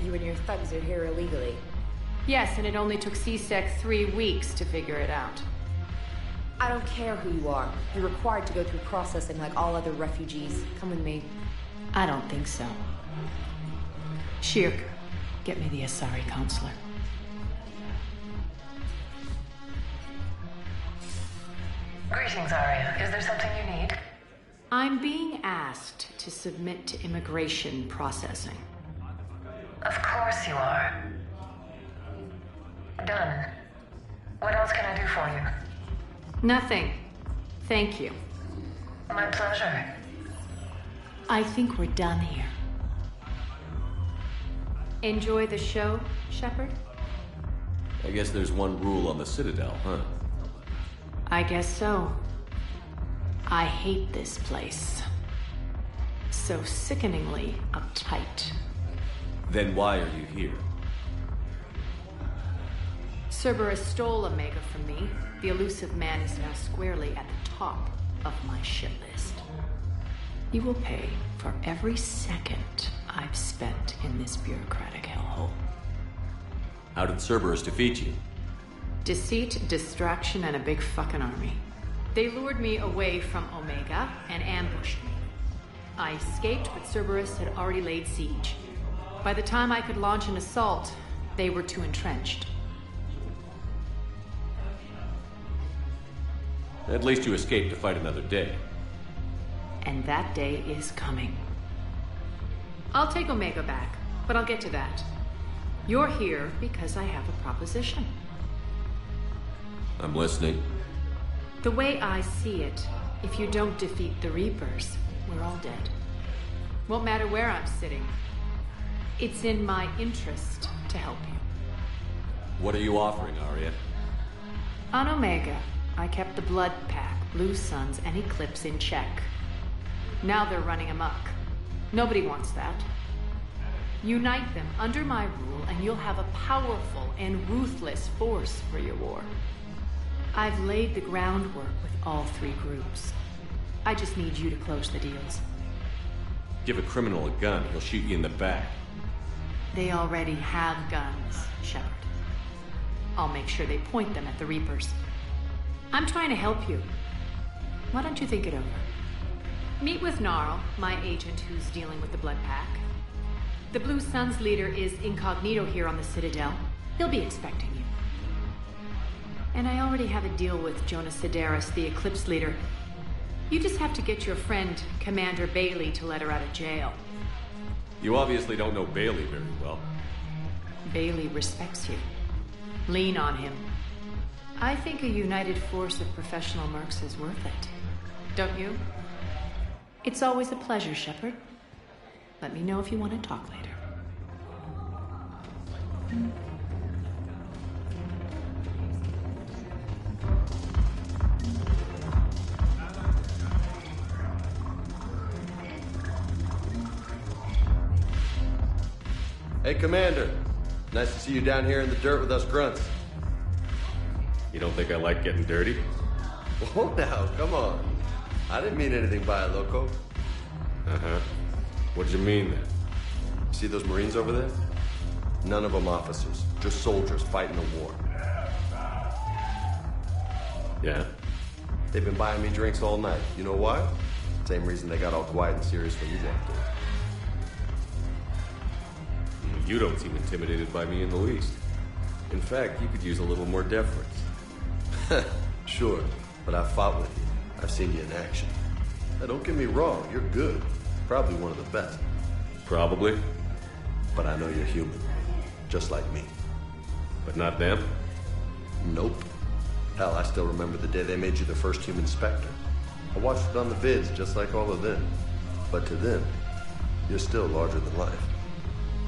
you and your thugs are here illegally. Yes, and it only took C-Sec 3 weeks to figure it out. I don't care who you are. You're required to go through processing like all other refugees. Come with me. I don't think so. Shirk, get me the Asari consular. Greetings, Arya. Is there something you need? I'm being asked to submit to immigration processing. Of course you are. Done. What else can I do for you? Nothing. Thank you. My pleasure. I think we're done here. Enjoy the show, Shepard? I guess there's one rule on the Citadel, huh? I guess so. I hate this place. So sickeningly uptight. Then why are you here? Cerberus stole Omega from me. The elusive man is now squarely at the top of my shit list. You will pay for every second I've spent in this bureaucratic hellhole. How did Cerberus defeat you? Deceit, distraction, and a big fucking army. They lured me away from Omega and ambushed me. I escaped, but Cerberus had already laid siege. By the time I could launch an assault, they were too entrenched. At least you escaped to fight another day. And that day is coming. I'll take Omega back, but I'll get to that. You're here because I have a proposition. I'm listening. The way I see it, if you don't defeat the Reapers, we're all dead. Won't matter where I'm sitting. It's in my interest to help you. What are you offering, Arya? On Omega, I kept the Blood Pack, Blue Suns, and Eclipse in check. Now they're running amok. Nobody wants that. Unite them under my rule, and you'll have a powerful and ruthless force for your war. I've laid the groundwork with all three groups. I just need you to close the deals. Give a criminal a gun, he'll shoot you in the back. They already have guns, Shepard. I'll make sure they point them at the Reapers. I'm trying to help you. Why don't you think it over? Meet with Gnarl, my agent who's dealing with the Blood Pack. The Blue Suns leader is incognito here on the Citadel. He'll be expecting you. And I already have a deal with Jonas Sidaris, the Eclipse leader. You just have to get your friend, Commander Bailey, to let her out of jail. You obviously don't know Bailey very well. Bailey respects you. Lean on him. I think a united force of professional mercs is worth it. Don't you? It's always a pleasure, Shepard. Let me know if you want to talk later. Hey, Commander. Nice to see you down here in the dirt with us grunts. You don't think I like getting dirty? Oh, now, come on. I didn't mean anything by it, Loco. Uh-huh. What'd you mean then? See those Marines over there? None of them officers, just soldiers fighting a war. Yeah? They've been buying me drinks all night. You know why? Same reason they got all quiet and serious when you walked in. You don't seem intimidated by me in the least. In fact, you could use a little more deference. Sure, but I've fought with you. I've seen you in action. Now, don't get me wrong, you're good. Probably one of the best. Probably. But I know you're human. Just like me. But not them? Nope. Hell, I still remember the day they made you the first human Spectre. I watched it on the vids, just like all of them. But to them, you're still larger than life.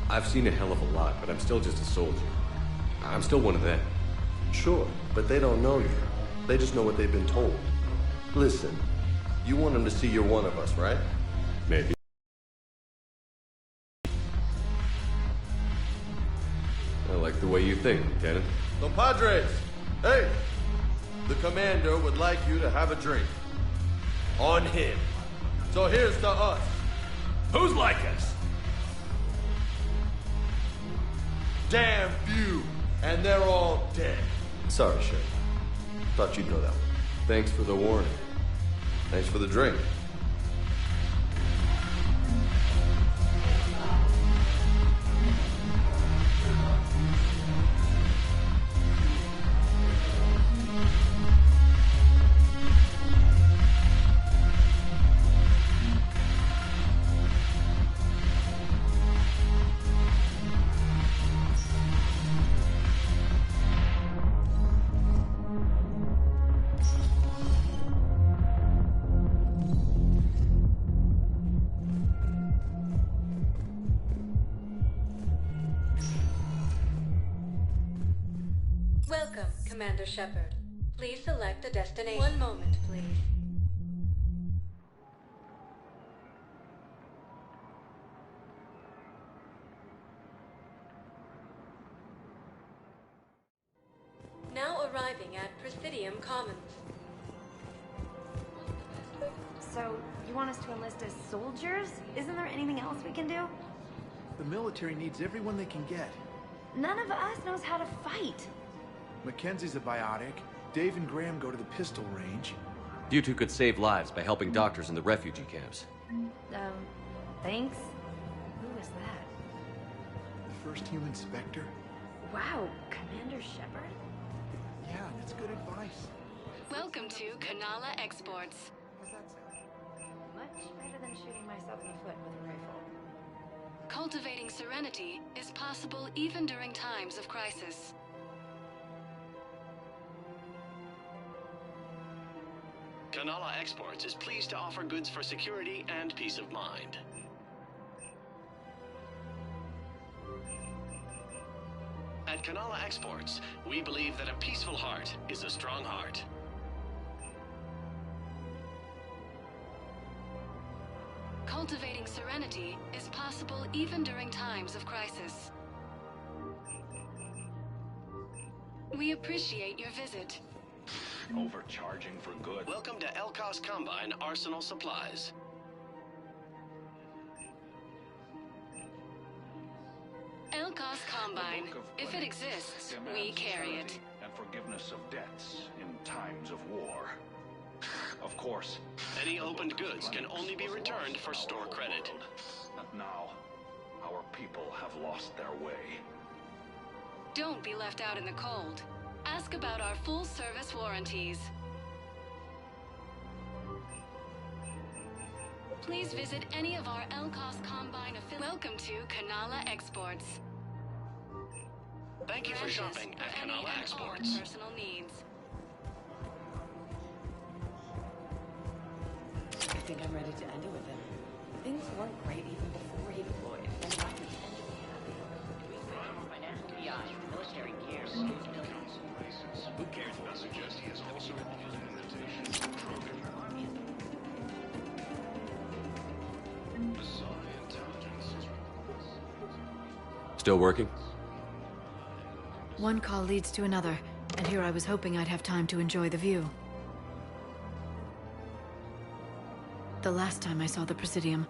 I've seen a hell of a lot, but I'm still just a soldier. I'm still one of them. Sure, but they don't know you. They just know what they've been told. Listen, you want them to see you're one of us, right? Maybe. I like the way you think, Lieutenant. Compadres! Hey! The commander would like you to have a drink. On him. So here's to us. Who's like us? damn few, and they're all dead. Sorry, Sheriff. Thought you'd know that one. Thanks for the warning. Thanks for the drink. Welcome, Commander Shepard. Please select a destination. One moment, please. Now arriving at Presidium Commons. So, you want us to enlist as soldiers? Isn't there anything else we can do? The military needs everyone they can get. None of us knows how to fight. Mackenzie's a biotic. Dave and Graham go to the pistol range. You two could save lives by helping doctors in the refugee camps. Thanks? Who is that? The first human Spectre? Wow, Commander Shepard? Yeah, that's good advice. Welcome to Kanala Exports. Much better than shooting myself in the foot with a rifle. Cultivating serenity is possible even during times of crisis. Kanala Exports is pleased to offer goods for security and peace of mind. At Kanala Exports, we believe that a peaceful heart is a strong heart. Cultivating serenity is possible even during times of crisis. We appreciate your visit. Overcharging for good. Welcome to Elkos Combine Arsenal Supplies. Elkos Combine. If it exists, we carry it. And forgiveness of debts in times of war. Of course. Any opened goods can only be returned for store credit. And now, our people have lost their way. Don't be left out in the cold. Ask about our full-service warranties. Please visit any of our Elkos Combine affiliates. Welcome to Kanala Exports. Thank you for shopping at Kanala Exports. Personal needs. I think I'm ready to end it with him. Things weren't great even before he deployed, and I pretend to be happy. Financial PI, military gear, Who cares? I suggest he has also refused an invitation to the program. Still working? One call leads to another, and here I was hoping I'd have time to enjoy the view. The last time I saw the Presidium,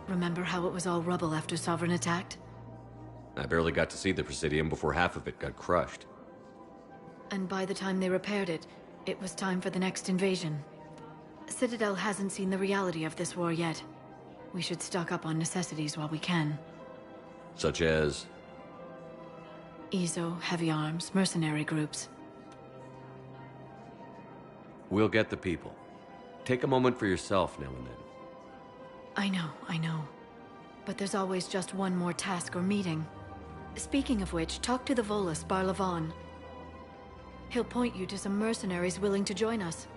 remember how it was all rubble after Sovereign attacked? I barely got to see the Presidium before half of it got crushed. And by the time they repaired it, it was time for the next invasion. Citadel hasn't seen the reality of this war yet. We should stock up on necessities while we can. Such as? EZO, heavy arms, mercenary groups. We'll get the people. Take a moment for yourself now and then. I know. But there's always just one more task or meeting. Speaking of which, talk to the Volus, Barlavon. He'll point you to some mercenaries willing to join us.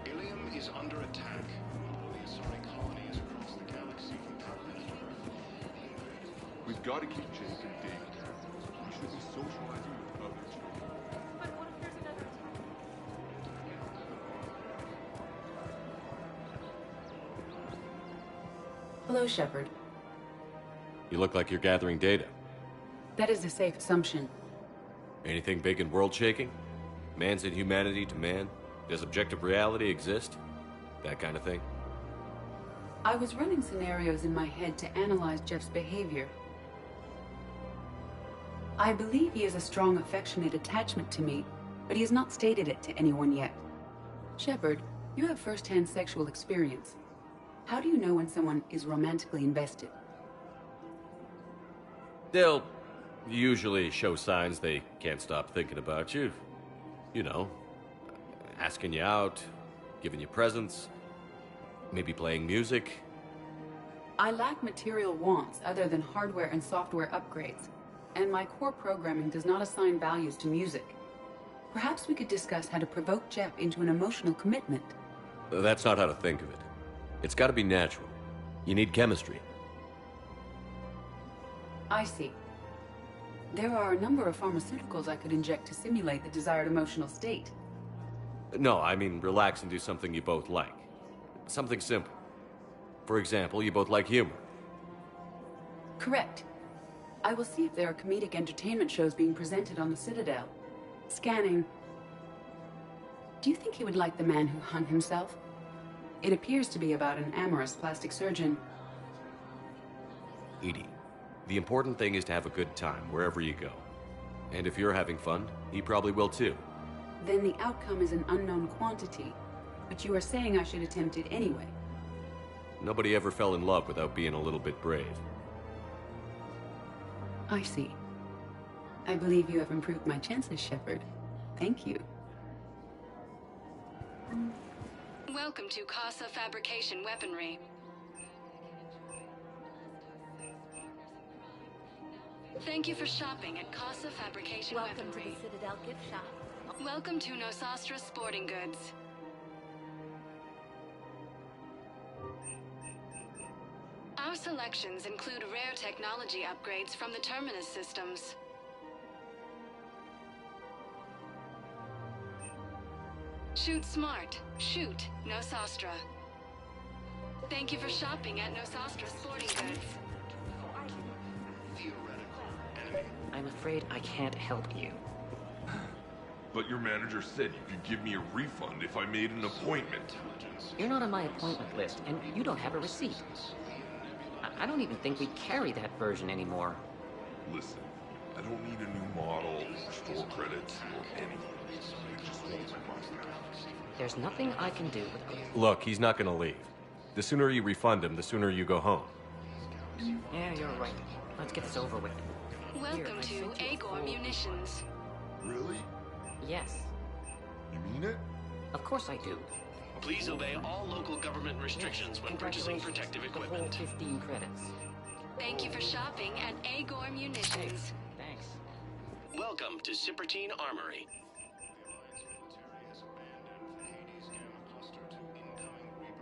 Ilium is under attack. The Asari colonies across the galaxy from planet Earth. We've got to keep Jake and Dave down. We should be socializing with other children. But what if there's another Hello, Shepard. You look like you're gathering data. That is a safe assumption. Anything big and world-shaking? Man's inhumanity to man? Does objective reality exist? That kind of thing? I was running scenarios in my head to analyze Jeff's behavior. I believe he has a strong affectionate attachment to me, but he has not stated it to anyone yet. Shepard, you have first-hand sexual experience. How do you know when someone is romantically invested? They'll usually show signs they can't stop thinking about you. You know, asking you out, giving you presents, maybe playing music. I lack material wants other than hardware and software upgrades, and my core programming does not assign values to music. Perhaps we could discuss how to provoke Jeff into an emotional commitment. That's not how to think of it. It's got to be natural. You need chemistry. I see. There are a number of pharmaceuticals I could inject to simulate the desired emotional state. No, I mean relax and do something you both like. Something simple. For example, you both like humor. Correct. I will see if there are comedic entertainment shows being presented on the Citadel. Scanning. Do you think he would like The Man Who Hung Himself? It appears to be about an amorous plastic surgeon. Edie, the important thing is to have a good time wherever you go. And if you're having fun, he probably will too. Then the outcome is an unknown quantity. But you are saying I should attempt it anyway. Nobody ever fell in love without being a little bit brave. I see. I believe you have improved my chances, Shepard. Thank you. Welcome to Casa Fabrication Weaponry. Thank you for shopping at Casa Fabrication Weaponry. Welcome to the Citadel gift shop. Welcome to Nosastra Sporting Goods. Our selections include rare technology upgrades from the Terminus systems. Shoot smart. Shoot Nosastra. Thank you for shopping at Nosastra Sporting Goods. I'm afraid I can't help you. But your manager said you could give me a refund if I made an appointment. You're not on my appointment list, and you don't have a receipt. I don't even think we carry that version anymore. Listen, I don't need a new model, or store credits, or anything. I just want my money. There's nothing I can do with it. Look, he's not gonna leave. The sooner you refund him, the sooner you go home. Yeah, you're right. Let's get this over with. Welcome to Agor Munitions. Really? Yes. You mean it? Of course I do. Please obey all local government restrictions when purchasing protective equipment. 15 credits. Thank you for shopping at Agor Munitions. Thanks. Welcome to Cipertine Armory.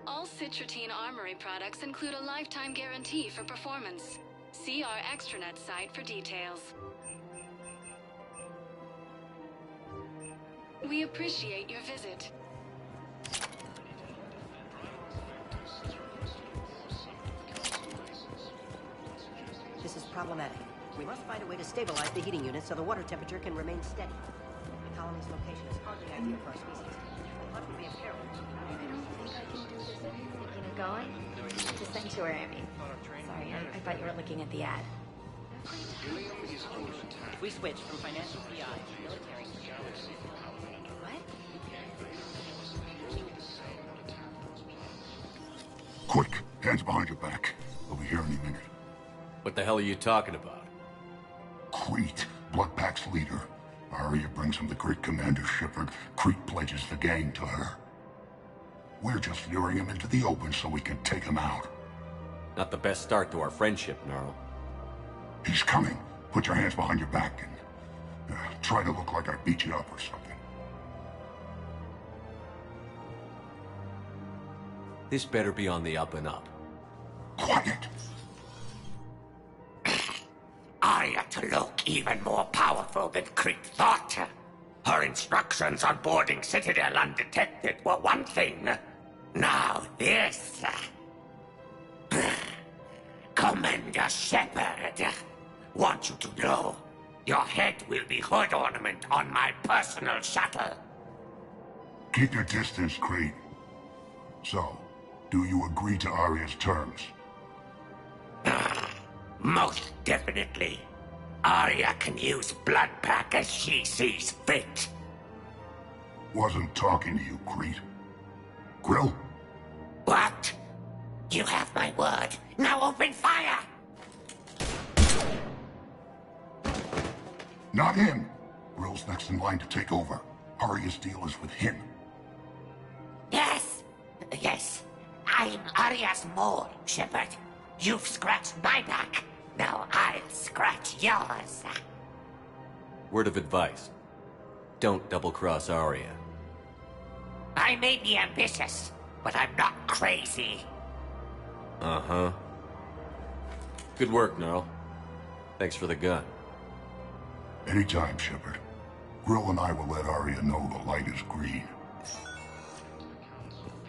All Citratine Armory products include a lifetime guarantee for performance. See our extranet site for details. We appreciate your visit. This is problematic. We must find a way to stabilize the heating unit so the water temperature can remain steady. The colony's location is hardly ideal for our species. What would be a peril? I don't think I can do this. Thinking of going? To Sanctuary, I mean. Sorry, I thought you were looking at the ad. If we switch from financial PI to military... What? Quick, hands behind your back. We'll be here any minute. What the hell are you talking about? Crete, Bloodpack's leader. Arya brings him the great Commander Shepard. Crete pledges the gang to her. We're just luring him into the open so we can take him out. Not the best start to our friendship, Gnarl. He's coming. Put your hands behind your back and try to look like I beat you up or something. This better be on the up and up. Quiet. Arya to look even more powerful than Crete thought. Her instructions on boarding Citadel undetected were one thing. Now this. Commander Shepard, want you to know, your head will be hood ornament on my personal shuttle. Keep your distance, Crete. So, Do you agree to Arya's terms? Most definitely. Arya can use blood pack as she sees fit. Wasn't talking to you, Crete. Grill? What? You have my word. Now open fire! Not him. Grill's next in line to take over. Arya's deal is with him. Yes. Yes. I'm Arya's mole, Shepard. You've scratched my back. Now I'll scratch yours. Word of advice. Don't double-cross Arya. I may be ambitious, but I'm not crazy. Uh-huh. Good work, Gnarl. Thanks for the gun. Anytime, Shepard. Grill and I will let Arya know the light is green.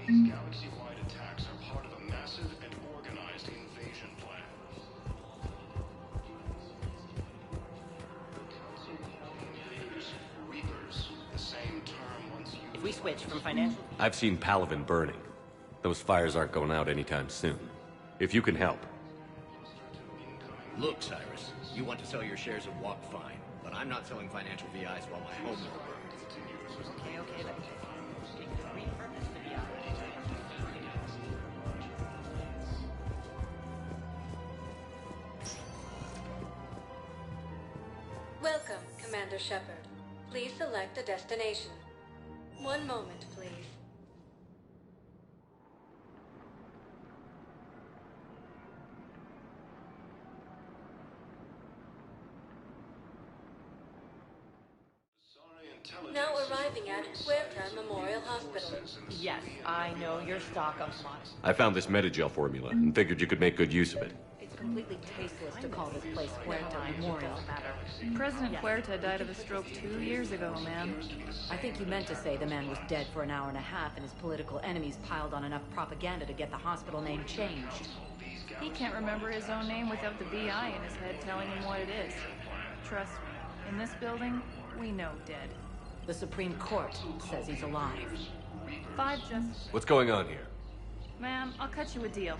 These galaxy-wide attacks are part of a massive and organized invasion plan. Reapers, the same term once used. If we switch from financial... I've seen Palaven burning. Those fires aren't going out anytime soon. If you can help. Look, Cyrus, you want to sell your shares of Walk fine, but I'm not selling financial VIs while my home will burn. Okay, let me repurpose the VI. Welcome, Commander Shepard. Please select a destination. One moment, please. Now arriving at Huerta Memorial Hospital. Yes, I know your stock of mods. I found this Metagel formula and figured you could make good use of it. It's completely tasteless to call this place Huerta Memorial. President Huerta died of a stroke 2 years ago, ma'am. I think you meant to say the man was dead for an hour and a half and his political enemies piled on enough propaganda to get the hospital name changed. He can't remember his own name without the VI in his head telling him what it is. Trust me, in this building, we know dead. The Supreme Court says he's alive. 5 just... What's going on here? Ma'am, I'll cut you a deal.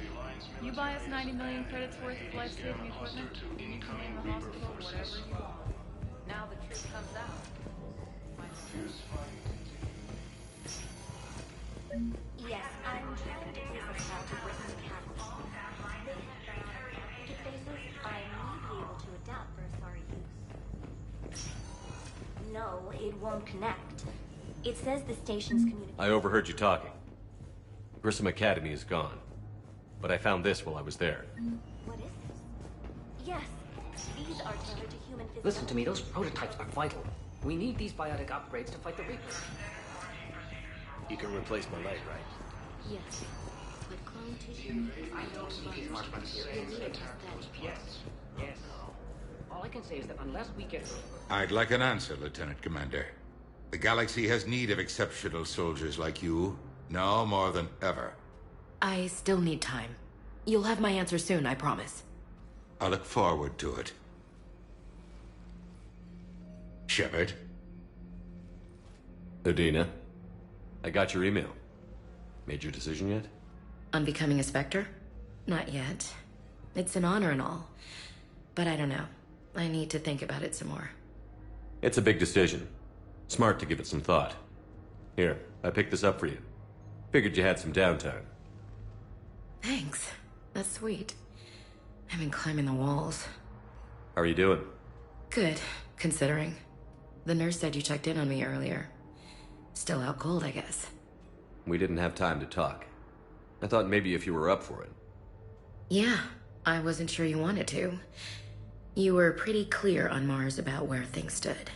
You buy us 90 million credits worth of life-saving equipment, and you can name the hospital whatever you want. Now the truth comes out. Yes, I'm trying to place a call to Britain's capital. Interfaces I may be able to adapt for sorry use. No, it won't connect. It says the station's communication. I overheard you talking. Grissom Academy is gone. But I found this while I was there. What is this? Yes, these are tailored to human physical. Listen to me, those prototypes are vital. We need these biotic upgrades to fight the Reapers. You can replace my leg, right? Yes, but clone tissue. I know these marshmallows here. Yes, yes. All I can say is that unless we get... I'd like an answer, Lieutenant Commander. The galaxy has need of exceptional soldiers like you, now more than ever. I still need time. You'll have my answer soon, I promise. I look forward to it. Shepard? Adina, I got your email. Made your decision yet? On becoming a Spectre? Not yet. It's an honor and all. But I don't know. I need to think about it some more. It's a big decision. Smart to give it some thought. Here, I picked this up for you. Figured you had some downtime. Thanks. That's sweet. I've been climbing the walls. How are you doing? Good, considering. The nurse said you checked in on me earlier. Still out cold, I guess. We didn't have time to talk. I thought maybe if you were up for it. Yeah, I wasn't sure you wanted to. You were pretty clear on Mars about where things stood.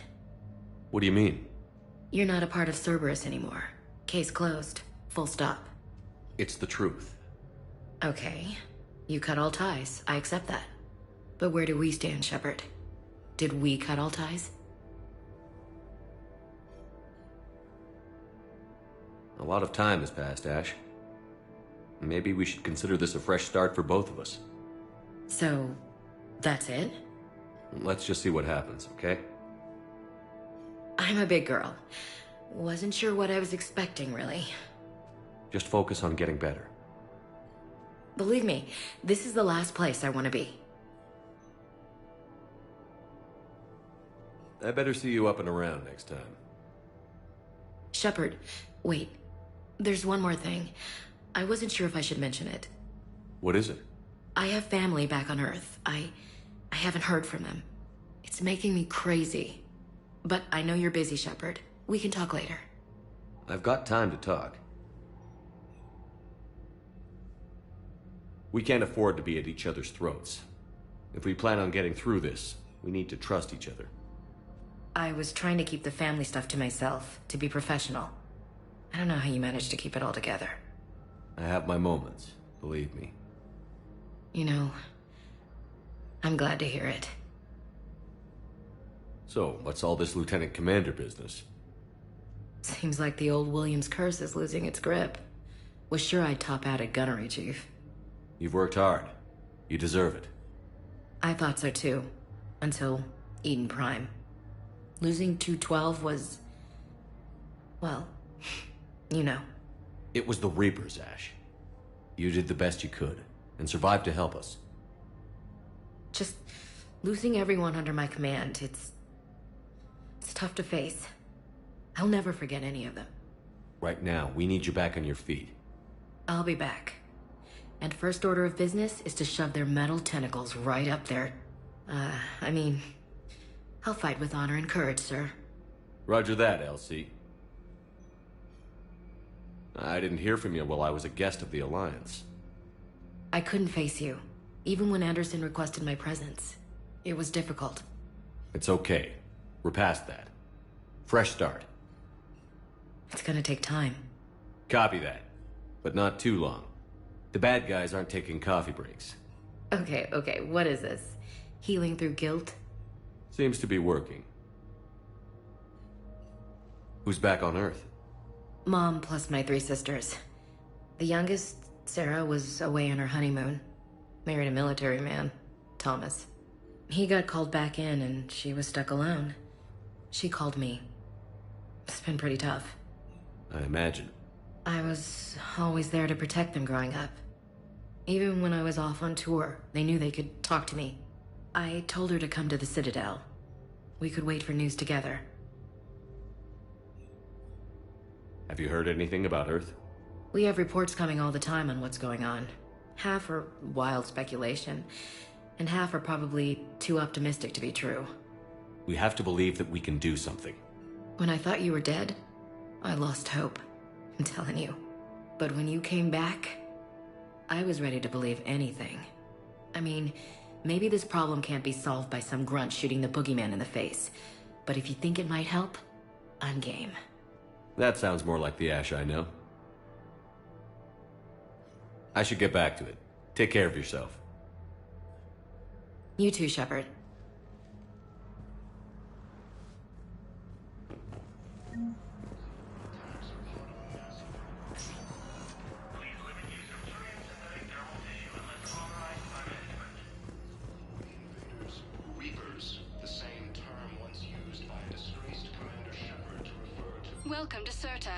What do you mean? You're not a part of Cerberus anymore. Case closed. Full stop. It's the truth. Okay. You cut all ties. I accept that. But where do we stand, Shepard? Did we cut all ties? A lot of time has passed, Ash. Maybe we should consider this a fresh start for both of us. So, that's it? Let's just see what happens, okay? I'm a big girl. Wasn't sure what I was expecting, really. Just focus on getting better. Believe me, this is the last place I want to be. I better see you up and around next time. Shepard, wait. There's one more thing. I wasn't sure if I should mention it. What is it? I have family back on Earth. I haven't heard from them. It's making me crazy. But I know you're busy, Shepard. We can talk later. I've got time to talk. We can't afford to be at each other's throats. If we plan on getting through this, we need to trust each other. I was trying to keep the family stuff to myself, to be professional. I don't know how you managed to keep it all together. I have my moments, believe me. You know, I'm glad to hear it. So, what's all this Lieutenant Commander business? Seems like the old Williams curse is losing its grip. Was sure I'd top out at gunnery, Chief. You've worked hard. You deserve it. I thought so too. Until Eden Prime. Losing 212 was... well, you know. It was the Reapers, Ash. You did the best you could, and survived to help us. Just losing everyone under my command, it's tough to face. I'll never forget any of them. Right now, we need you back on your feet. I'll be back. And first order of business is to shove their metal tentacles right up there. I mean, I'll fight with honor and courage, sir. Roger that, LC. I didn't hear from you while I was a guest of the Alliance. I couldn't face you, even when Anderson requested my presence. It was difficult. It's okay. We're past that. Fresh start. It's gonna take time. Copy that. But not too long. The bad guys aren't taking coffee breaks. Okay, what is this? Healing through guilt? Seems to be working. Who's back on Earth? Mom plus my 3 sisters. The youngest, Sarah, was away on her honeymoon. Married a military man, Thomas. He got called back in and she was stuck alone. She called me. It's been pretty tough. I imagine. I was always there to protect them growing up. Even when I was off on tour, they knew they could talk to me. I told her to come to the Citadel. We could wait for news together. Have you heard anything about Earth? We have reports coming all the time on what's going on. Half are wild speculation, and half are probably too optimistic to be true. We have to believe that we can do something. When I thought you were dead, I lost hope. I'm telling you. But when you came back, I was ready to believe anything. I mean, maybe this problem can't be solved by some grunt shooting the boogeyman in the face. But if you think it might help, I'm game. That sounds more like the Ash I know. I should get back to it. Take care of yourself. You too, Shepard. Welcome to Serta.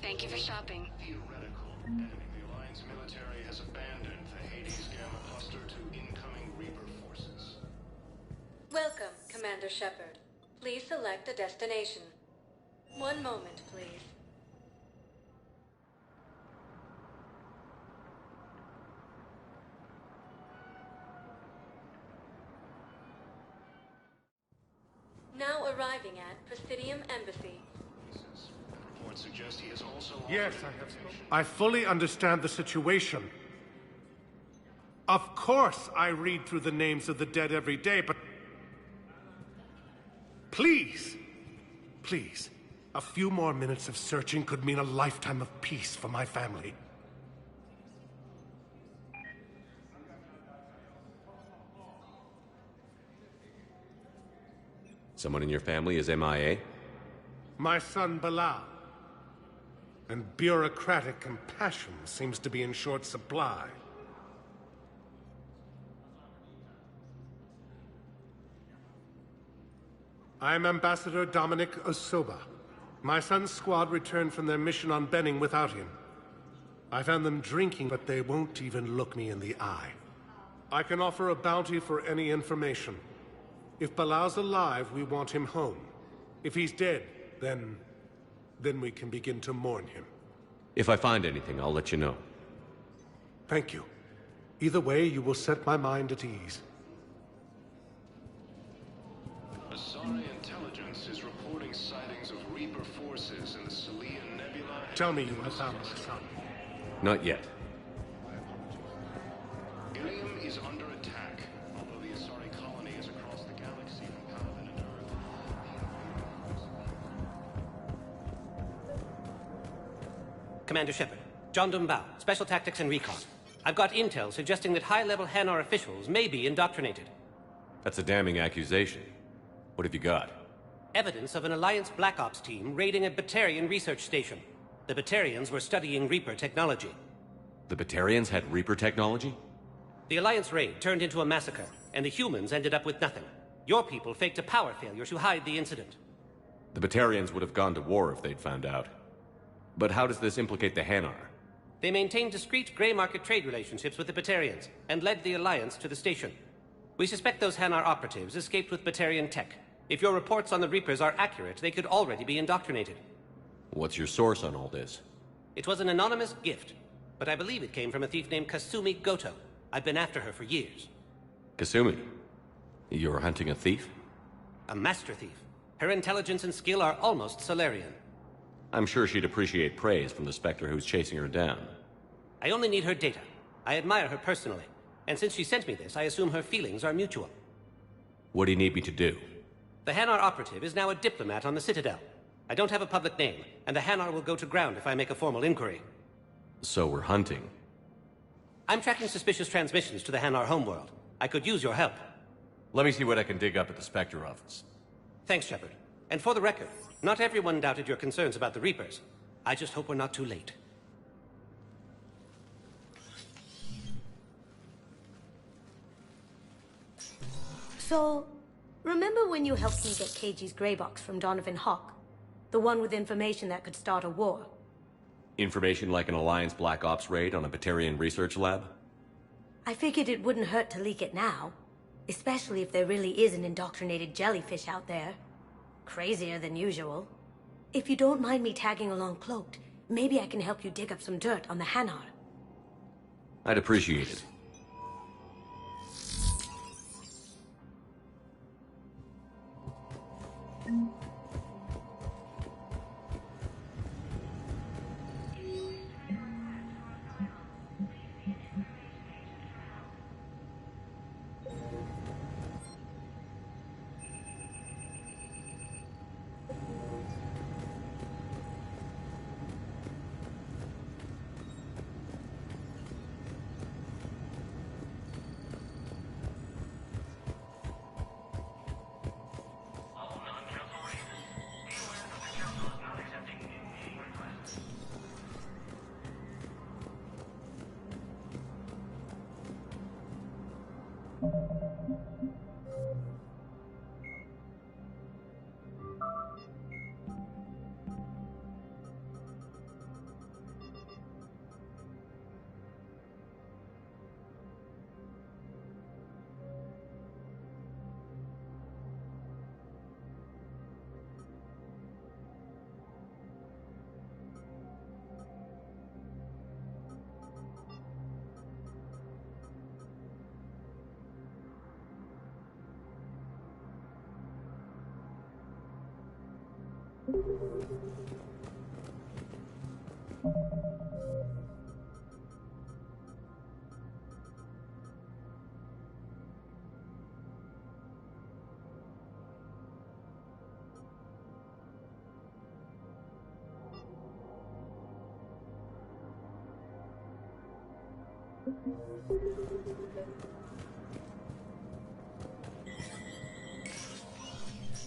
Thank you for shopping. Theoretical. Ending the Alliance military has abandoned the Hades Gamma cluster to incoming Reaper forces. Welcome, Commander Shepard. Please select a destination. One moment, please. Now arriving at Presidium Embassy. Reports suggest he is also... Yes, I fully understand the situation. Of course I read through the names of the dead every day, but... Please, a few more minutes of searching could mean a lifetime of peace for my family. Someone in your family is MIA? My son, Bilal. And bureaucratic compassion seems to be in short supply. I'm Ambassador Dominic Osoba. My son's squad returned from their mission on Benning without him. I found them drinking, but they won't even look me in the eye. I can offer a bounty for any information. If Balau's alive, we want him home. If he's dead, then we can begin to mourn him. If I find anything, I'll let you know. Thank you. Either way, you will set my mind at ease. Asari intelligence is reporting sightings of Reaper forces in the Salian Nebula. Tell me you have found my son. Not yet. Ilium is under attack, although the Asari colony is across the galaxy from Paladin and Earth. Commander Shepard, John Dumbao, Special Tactics and Recon. I've got intel suggesting that high-level Hanar officials may be indoctrinated. That's a damning accusation. What have you got? Evidence of an Alliance Black Ops team raiding a Batarian research station. The Batarians were studying Reaper technology. The Batarians had Reaper technology? The Alliance raid turned into a massacre, and the humans ended up with nothing. Your people faked a power failure to hide the incident. The Batarians would have gone to war if they'd found out. But how does this implicate the Hanar? They maintained discreet gray market trade relationships with the Batarians, and led the Alliance to the station. We suspect those Hanar operatives escaped with Batarian tech. If your reports on the Reapers are accurate, they could already be indoctrinated. What's your source on all this? It was an anonymous gift, but I believe it came from a thief named Kasumi Goto. I've been after her for years. Kasumi? You're hunting a thief? A master thief. Her intelligence and skill are almost Solarian. I'm sure she'd appreciate praise from the Spectre who's chasing her down. I only need her data. I admire her personally, and since she sent me this, I assume her feelings are mutual. What do you need me to do? The Hanar operative is now a diplomat on the Citadel. I don't have a public name, and the Hanar will go to ground if I make a formal inquiry. So we're hunting. I'm tracking suspicious transmissions to the Hanar homeworld. I could use your help. Let me see what I can dig up at the Spectre office. Thanks, Shepard. And for the record, not everyone doubted your concerns about the Reapers. I just hope we're not too late. So, remember when you helped me get KG's grey box from Donovan Hawk? The one with information that could start a war? Information like an Alliance Black Ops raid on a Batarian research lab? I figured it wouldn't hurt to leak it now. Especially if there really is an indoctrinated jellyfish out there. Crazier than usual. If you don't mind me tagging along cloaked, maybe I can help you dig up some dirt on the Hanar. I'd appreciate it.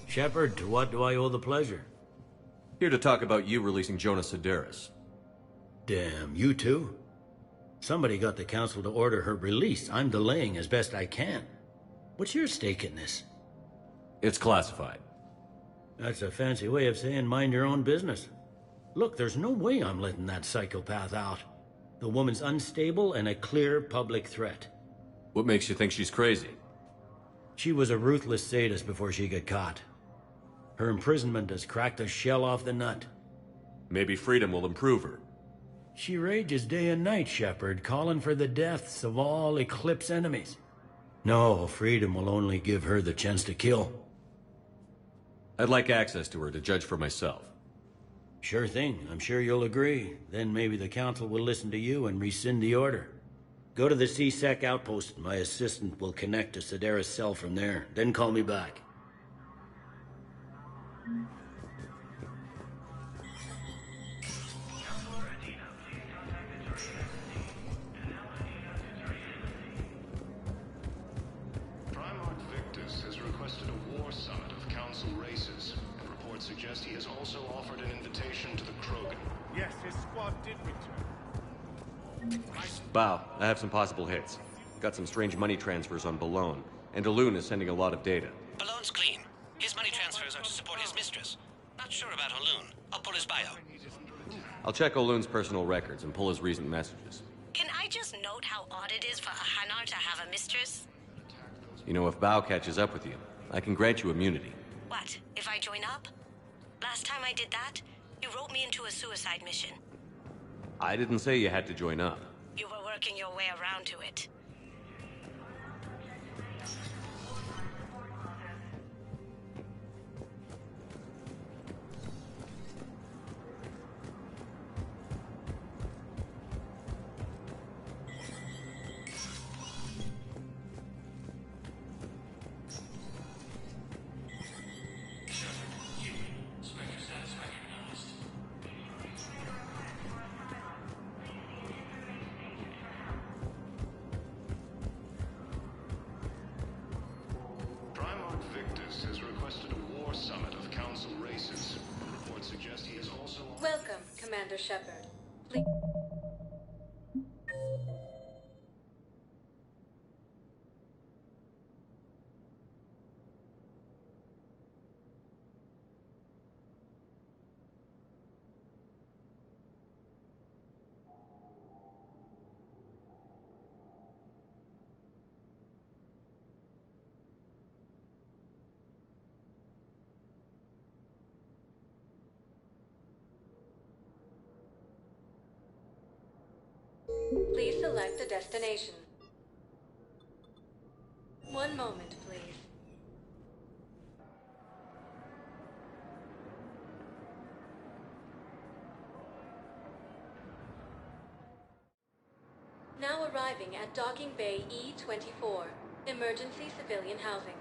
Shepard, to what do I owe the pleasure? Here to talk about you releasing Jonas Sedaris. Damn, you too? Somebody got the council to order her release. I'm delaying as best I can. What's your stake in this? It's classified. That's a fancy way of saying mind your own business. Look, there's no way I'm letting that psychopath out. The woman's unstable and a clear public threat. What makes you think she's crazy? She was a ruthless sadist before she got caught. Her imprisonment has cracked the shell off the nut. Maybe freedom will improve her. She rages day and night, Shepard, calling for the deaths of all Eclipse enemies. No, freedom will only give her the chance to kill. I'd like access to her to judge for myself. Sure thing. I'm sure you'll agree. Then maybe the Council will listen to you and rescind the order. Go to the C-Sec outpost. My assistant will connect to Sedera's cell from there. Then call me back. Primarch Victus has requested a war summit of Council races, and reports suggest he has also offered an invitation to the Krogan. Yes, his squad did return. Bow, I have some possible hits. Got some strange money transfers on Balone, and Alun is sending a lot of data. Balone's clean. His money transfers are to support his mistress. Not sure about Alun. I'll pull his bio. I'll check Olun's personal records and pull his recent messages. Can I just note how odd it is for a Hanar to have a mistress? You know, if Bow catches up with you, I can grant you immunity. What, if I join up? Last time I did that, you wrote me into a suicide mission. I didn't say you had to join up. You were working your way around to it. Primarch Victus has requested a war summit of Council races, and reports suggest he has also... Welcome, Commander Shepard. Please... Please select a destination. One moment, please. Now arriving at Docking Bay E-24, emergency civilian housing.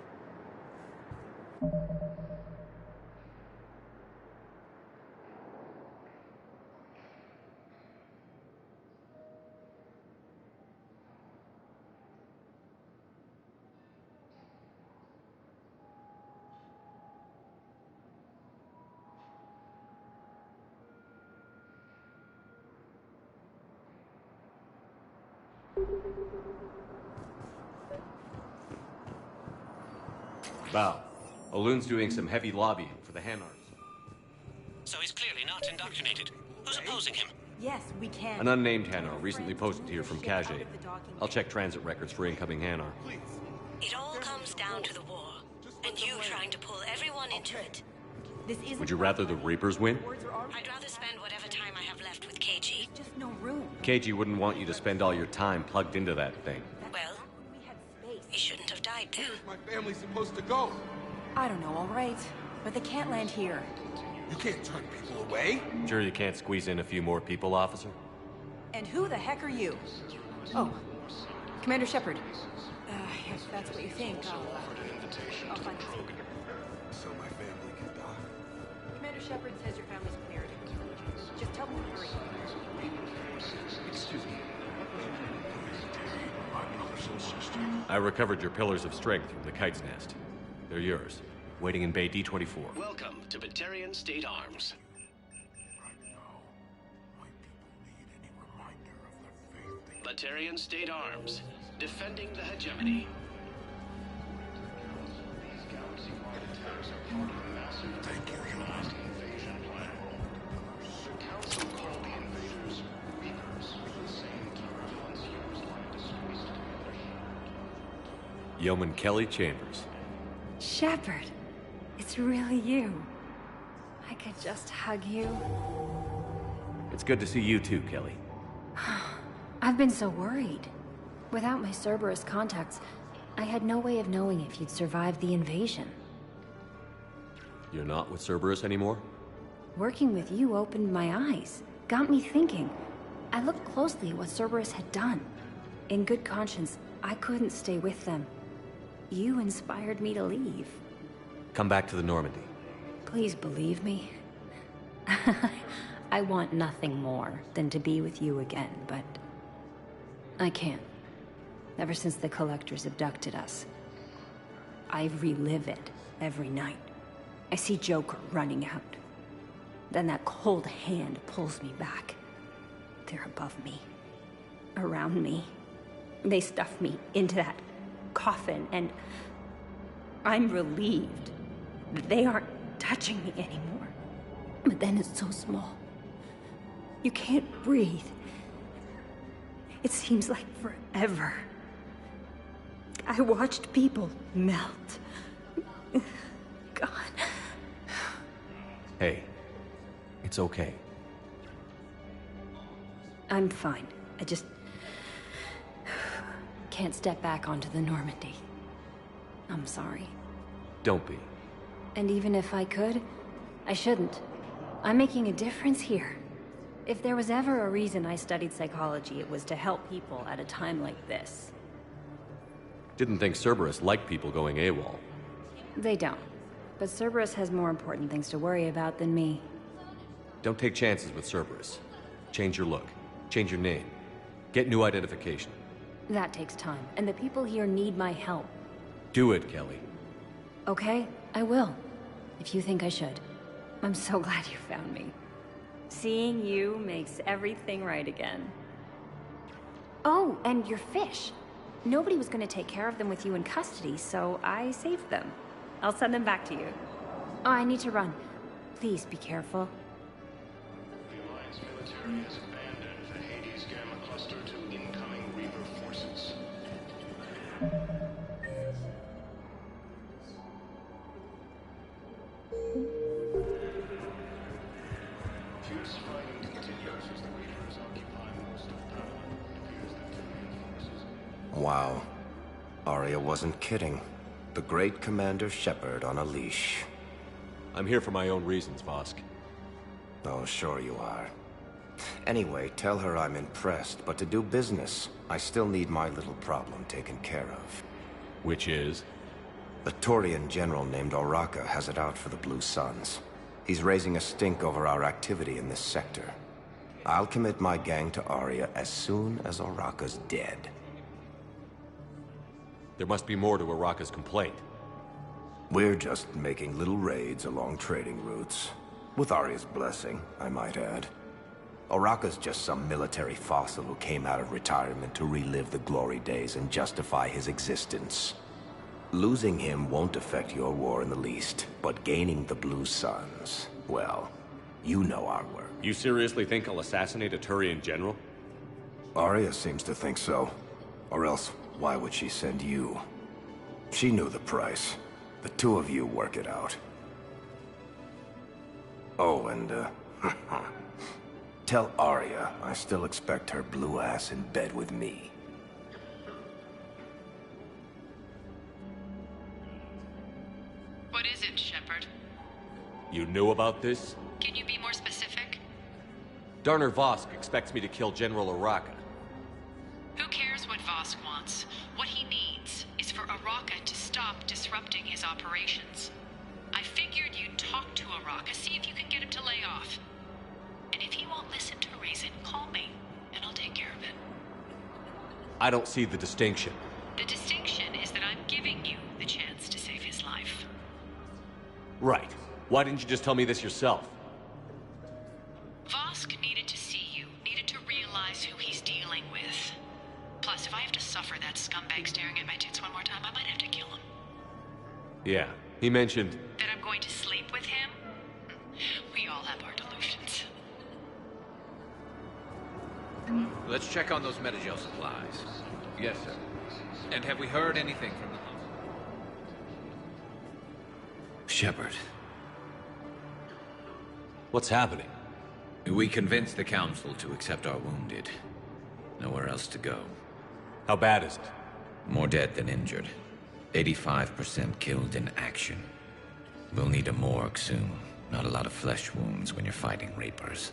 Bow, Olun's doing some heavy lobbying for the Hanars. So he's clearly not indoctrinated. Who's opposing him? Yes, we can. An unnamed Hanar recently posted here from Khajiit. I'll check transit records for incoming Hanar. It all comes down to the war, and you trying to pull everyone into it. This isn't... Would you rather the Reapers win? I'd rather spend whatever time I have left with KG. Just no room. KG wouldn't want you to spend all your time plugged into that thing. Well, he shouldn't have died then. Where's my family supposed to go? I don't know, all right. But they can't land here. You can't turn people away. Sure you can't squeeze in a few more people, officer? And who the heck are you? Oh, Commander Shepard. If that's what you think, I'll find you. So my family can die. Commander Shepard says your family's cleared. Just tell me to hurry. Excuse me. My brothers and sisters. I recovered your pillars of strength from the Kite's Nest. They're yours, waiting in Bay D24. Welcome to Batarian State Arms. Batarian State Arms, defending the hegemony. Thank you, Human. The Council called the invaders Reapers for the same Yeoman Kelly Chambers. Shepard, it's really you. I could just hug you. It's good to see you too, Kelly. I've been so worried. Without my Cerberus contacts, I had no way of knowing if you'd survived the invasion. You're not with Cerberus anymore? Working with you opened my eyes, got me thinking. I looked closely at what Cerberus had done. In good conscience, I couldn't stay with them. You inspired me to leave. Come back to the Normandy. Please believe me. I want nothing more than to be with you again, but I can't. Ever since the Collectors abducted us, I relive it every night. I see Joker running out. Then that cold hand pulls me back. They're above me, around me. They stuff me into that coffin, and I'm relieved that they aren't touching me anymore. But then it's so small. You can't breathe. It seems like forever. I watched people melt. God. Hey, it's okay. I'm fine. I just can't step back onto the Normandy. I'm sorry. Don't be. And even if I could, I shouldn't. I'm making a difference here. If there was ever a reason I studied psychology, it was to help people at a time like this. Didn't think Cerberus liked people going AWOL. They don't. But Cerberus has more important things to worry about than me. Don't take chances with Cerberus. Change your look. Change your name. Get new identification. That takes time, and the people here need my help. Do it, Kelly. Okay, I will. If you think I should. I'm so glad you found me. Seeing you makes everything right again. Oh, and your fish. Nobody was going to take care of them with you in custody, so I saved them. I'll send them back to you. Oh, I need to run. Please be careful. The Alliance military has abandoned the Hades Gamma cluster to incoming Reaper forces. Fierce fighting continues as the Reapers occupy most of Padawan. It appears that Turian forces... Wow. Arya wasn't kidding. The great Commander Shepard on a leash. I'm here for my own reasons, Vosk. Oh, sure you are. Anyway, tell her I'm impressed, but to do business, I still need my little problem taken care of. Which is? A Turian general named Oraka has it out for the Blue Suns. He's raising a stink over our activity in this sector. I'll commit my gang to Arya as soon as Oraka's dead. There must be more to Oraka's complaint. We're just making little raids along trading routes. With Arya's blessing, I might add. Oraka's just some military fossil who came out of retirement to relive the glory days and justify his existence. Losing him won't affect your war in the least, but gaining the Blue Suns, well, you know our work. You seriously think I'll assassinate a Turian general? Arya seems to think so. Or else, why would she send you? She knew the price. The two of you work it out. Oh, and, tell Arya I still expect her blue ass in bed with me. What is it, Shepard? You knew about this? Can you be more specific? Darner Vosk expects me to kill General Oraka. Who cares what Vosk wants? What he needs is for Oraka to stop disrupting his operations. I figured you'd talk to Oraka, see if you can get him to lay off. And if he won't listen to reason, call me, and I'll take care of it. I don't see the distinction. The distinction is that I'm giving you the chance to save his life. Right. Why didn't you just tell me this yourself? Vosk needed to see you, needed to realize who he's dealing with. Plus, if I have to suffer that scumbag staring at my tits one more time, I might have to kill him. Yeah, he mentioned... That I'm going to sleep with him? We all have our delusions. Let's check on those Metagel supplies. Yes, sir. And have we heard anything from the... Shepard. What's happening? We convinced the Council to accept our wounded. Nowhere else to go. How bad is it? More dead than injured. 85% killed in action. We'll need a morgue soon. Not a lot of flesh wounds when you're fighting Reapers.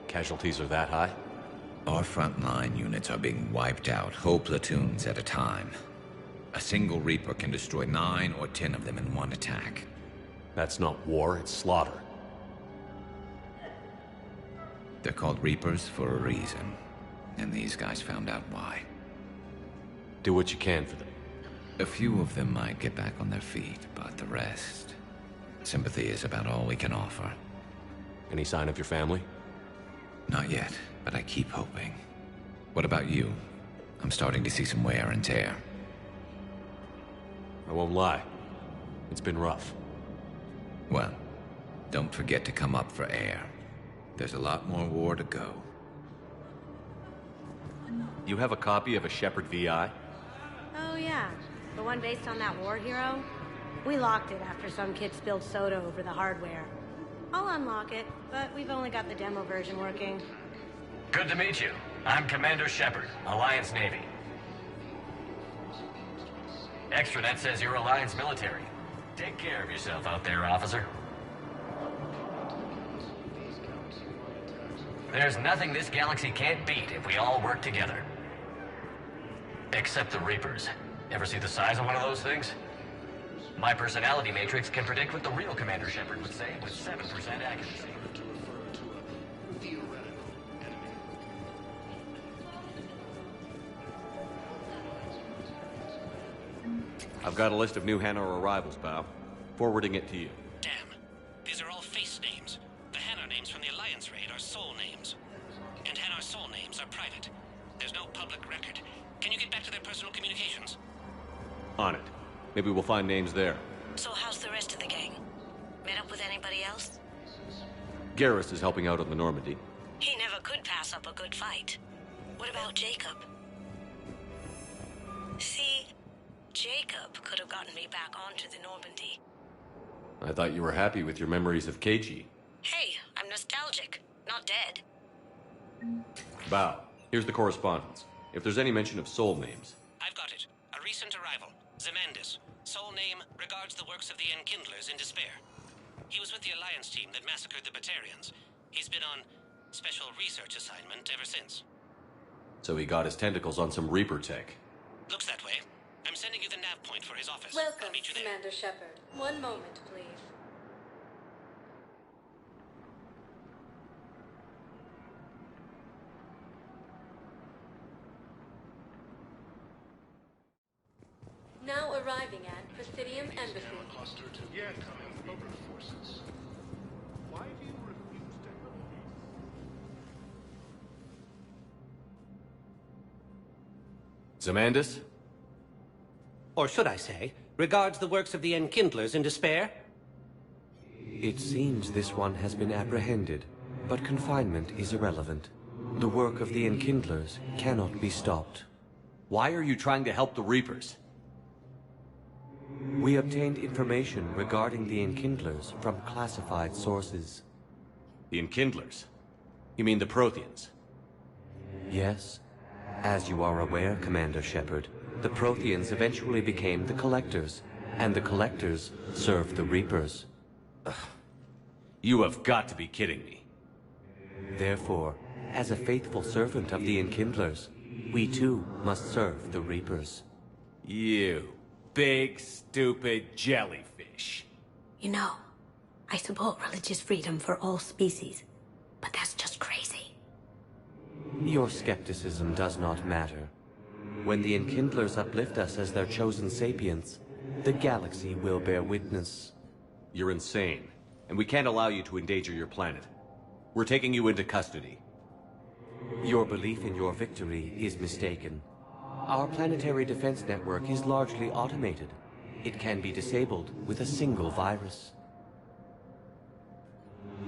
Casualties are that high? Our frontline units are being wiped out, whole platoons at a time. A single Reaper can destroy 9 or 10 of them in one attack. That's not war, it's slaughter. They're called Reapers for a reason. And these guys found out why. Do what you can for them. A few of them might get back on their feet, but the rest... Sympathy is about all we can offer. Any sign of your family? Not yet, but I keep hoping. What about you? I'm starting to see some wear and tear. I won't lie. It's been rough. Well, don't forget to come up for air. There's a lot more war to go. You have a copy of a Shepard VI? Oh yeah, the one based on that war hero? We locked it after some kid spilled soda over the hardware. I'll unlock it, but we've only got the demo version working. Good to meet you. I'm Commander Shepard, Alliance Navy. Extranet says you're Alliance military. Take care of yourself out there, officer. There's nothing this galaxy can't beat if we all work together. Except the Reapers. Ever see the size of one of those things? My personality matrix can predict what the real Commander Shepard would say with 7% accuracy. I've got a list of new Hanar arrivals, Bao. Forwarding it to you. Damn. These are all face names. The Hanar names from the Alliance raid are soul names. And Hanar soul names are private. There's no public record. Can you get back to their personal communications? On it. Maybe we'll find names there. So how's the rest of the gang? Met up with anybody else? Garrus is helping out on the Normandy. He never could pass up a good fight. What about Jacob? See, Jacob could have gotten me back onto the Normandy. I thought you were happy with your memories of KG. Hey, I'm nostalgic, not dead. Bao, here's the correspondence. If there's any mention of soul names. I've got it. A recent arrival. Zemandis. Soul name regards the works of the Enkindlers in despair. He was with the Alliance team that massacred the Batarians. He's been on special research assignment ever since. So he got his tentacles on some Reaper tech. Looks that way. I'm sending you the nav point for his office. Welcome, I'll meet you there. Commander Shepard. One moment, please. Now arriving at Presidium Embassy. Yeah, coming over forces. Why do you refuse to help me? Zemandis? Or should I say, regards the works of the Enkindlers in despair? It seems this one has been apprehended, but confinement is irrelevant. The work of the Enkindlers cannot be stopped. Why are you trying to help the Reapers? We obtained information regarding the Enkindlers from classified sources. The Enkindlers? You mean the Protheans? Yes. As you are aware, Commander Shepard, the Protheans eventually became the Collectors, and the Collectors served the Reapers. Ugh. You have got to be kidding me. Therefore, as a faithful servant of the Enkindlers, we too must serve the Reapers. You big, stupid jellyfish. You know, I support religious freedom for all species, but that's just crazy. Your skepticism does not matter. When the Enkindlers uplift us as their chosen sapients, the galaxy will bear witness. You're insane, and we can't allow you to endanger your planet. We're taking you into custody. Your belief in your victory is mistaken. Our planetary defense network is largely automated. It can be disabled with a single virus.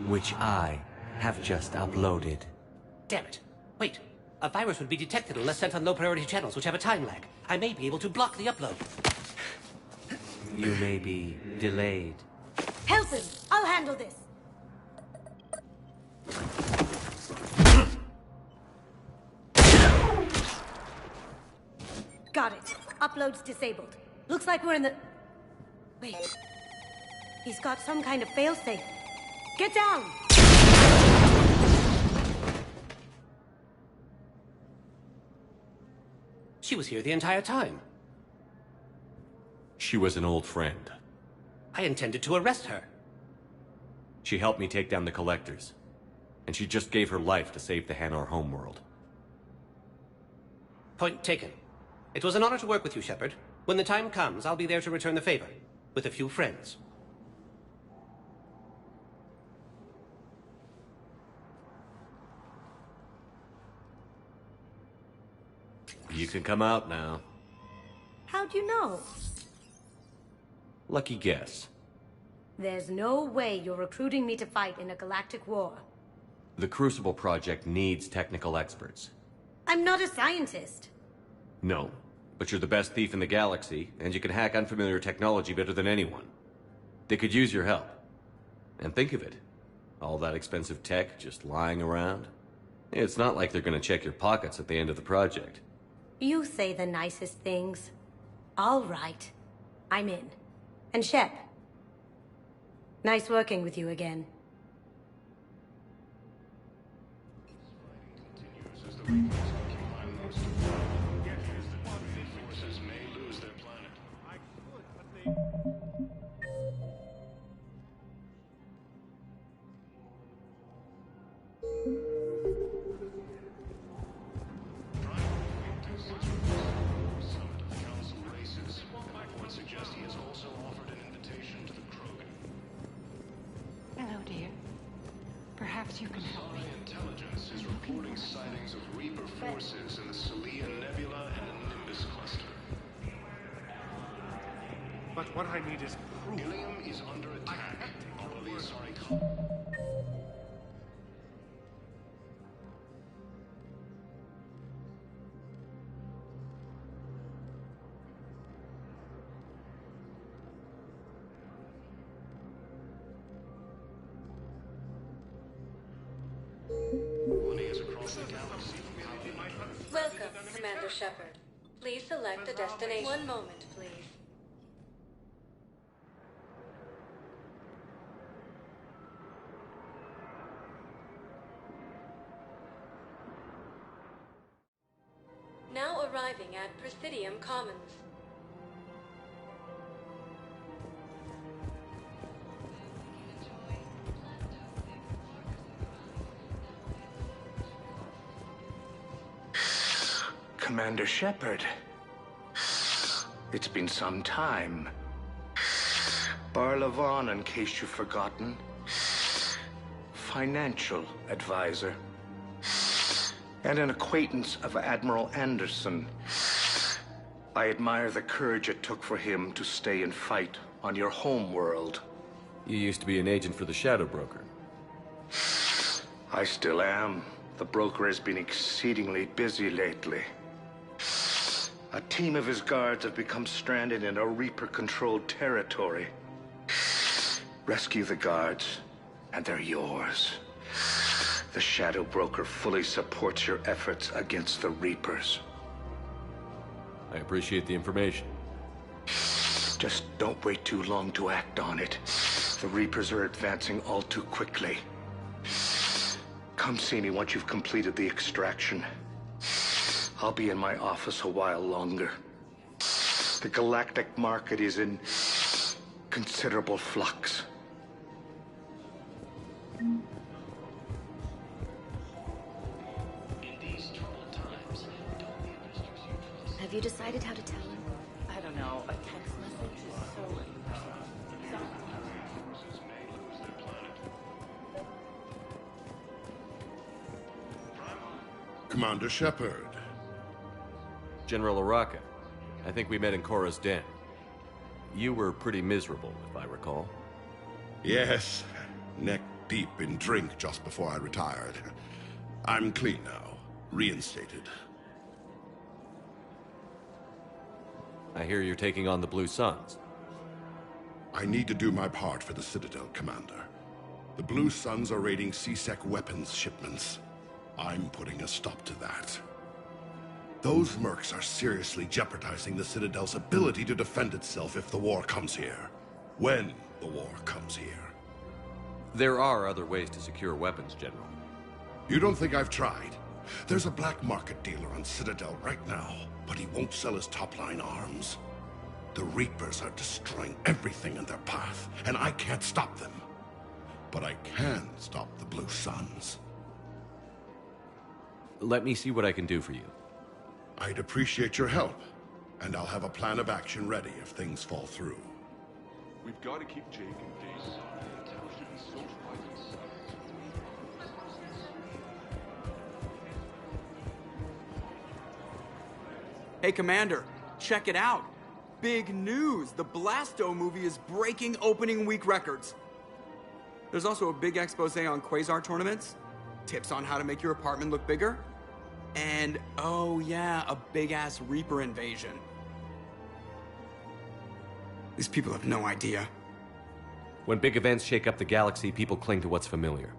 Which I have just uploaded. Damn it. Wait. A virus would be detected unless sent on low-priority channels, which have a time lag. I may be able to block the upload. You may be delayed. Help him! I'll handle this! Got it. Upload's disabled. Looks like we're in the... Wait. He's got some kind of failsafe. Get down! She was here the entire time. She was an old friend. I intended to arrest her. She helped me take down the Collectors. And she just gave her life to save the Hanar homeworld. Point taken. It was an honor to work with you, Shepard. When the time comes, I'll be there to return the favor. With a few friends. You can come out now. How'd you know? Lucky guess. There's no way you're recruiting me to fight in a galactic war. The Crucible Project needs technical experts. I'm not a scientist. No, but you're the best thief in the galaxy, and you can hack unfamiliar technology better than anyone. They could use your help. And think of it. All that expensive tech just lying around. It's not like they're gonna check your pockets at the end of the project. You say the nicest things. All right. I'm in. And Shep. Nice working with you again. Forces may lose their planet. Summit of Council races. Reports suggest he has also offered an invitation to the Krogan. Hello, dear. Perhaps you can help me. Intelligence is reporting sightings of Reaper forces in the Celian Nebula and the Nimbus cluster. But what I need is proof. Ilium is under attack. Although the Asari Welcome, Commander Shepard. Please select a destination. One moment, please. Now arriving at Presidium Commons. Commander Shepard. It's been some time. Barlavon, in case you've forgotten. Financial advisor. And an acquaintance of Admiral Anderson. I admire the courage it took for him to stay and fight on your home world. You used to be an agent for the Shadow Broker. I still am. The broker has been exceedingly busy lately. A team of his guards have become stranded in a Reaper-controlled territory. Rescue the guards, and they're yours. The Shadow Broker fully supports your efforts against the Reapers. I appreciate the information. Just don't wait too long to act on it. The Reapers are advancing all too quickly. Come see me once you've completed the extraction. I'll be in my office a while longer. The galactic market is in considerable flux. Have you decided how to tell him? I don't know. A text message is so... Commander Shepard. General Araka, I think we met in Korra's den. You were pretty miserable, if I recall. Yes, neck deep in drink just before I retired. I'm clean now, reinstated. I hear you're taking on the Blue Suns. I need to do my part for the Citadel, Commander. The Blue Suns are raiding C-Sec weapons shipments. I'm putting a stop to that. Those mercs are seriously jeopardizing the Citadel's ability to defend itself if the war comes here. When the war comes here. There are other ways to secure weapons, General. You don't think I've tried? There's a black market dealer on Citadel right now, but he won't sell his top-line arms. The Reapers are destroying everything in their path, and I can't stop them. But I can stop the Blue Suns. Let me see what I can do for you. I'd appreciate your help, and I'll have a plan of action ready if things fall through. We've got to keep Jake engaged. Hey, Commander, check it out. Big news! The Blasto movie is breaking opening week records. There's also a big expose on Quasar tournaments, tips on how to make your apartment look bigger, and, oh yeah, a big-ass Reaper invasion. These people have no idea. When big events shake up the galaxy, people cling to what's familiar.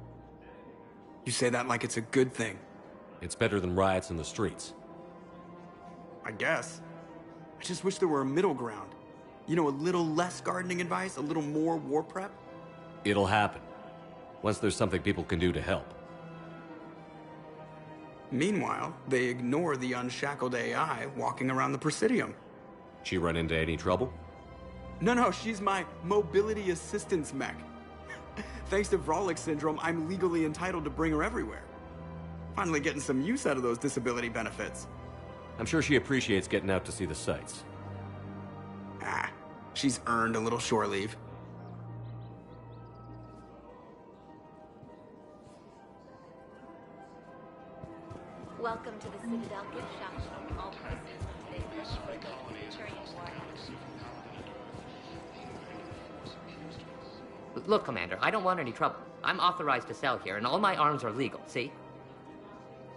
You say that like it's a good thing. It's better than riots in the streets. I guess. I just wish there were a middle ground. You know, a little less gardening advice, a little more war prep. It'll happen. Once there's something people can do to help. Meanwhile, they ignore the unshackled AI walking around the Presidium. She run into any trouble? No, she's my mobility assistance mech. Thanks to Vrolic syndrome, I'm legally entitled to bring her everywhere. Finally getting some use out of those disability benefits. I'm sure she appreciates getting out to see the sights. Ah, she's earned a little shore leave. Welcome to the Citadel gift shop. All proceeds from today's mission will go to the Turian War. Look, Commander, I don't want any trouble. I'm authorized to sell here, and all my arms are legal, see?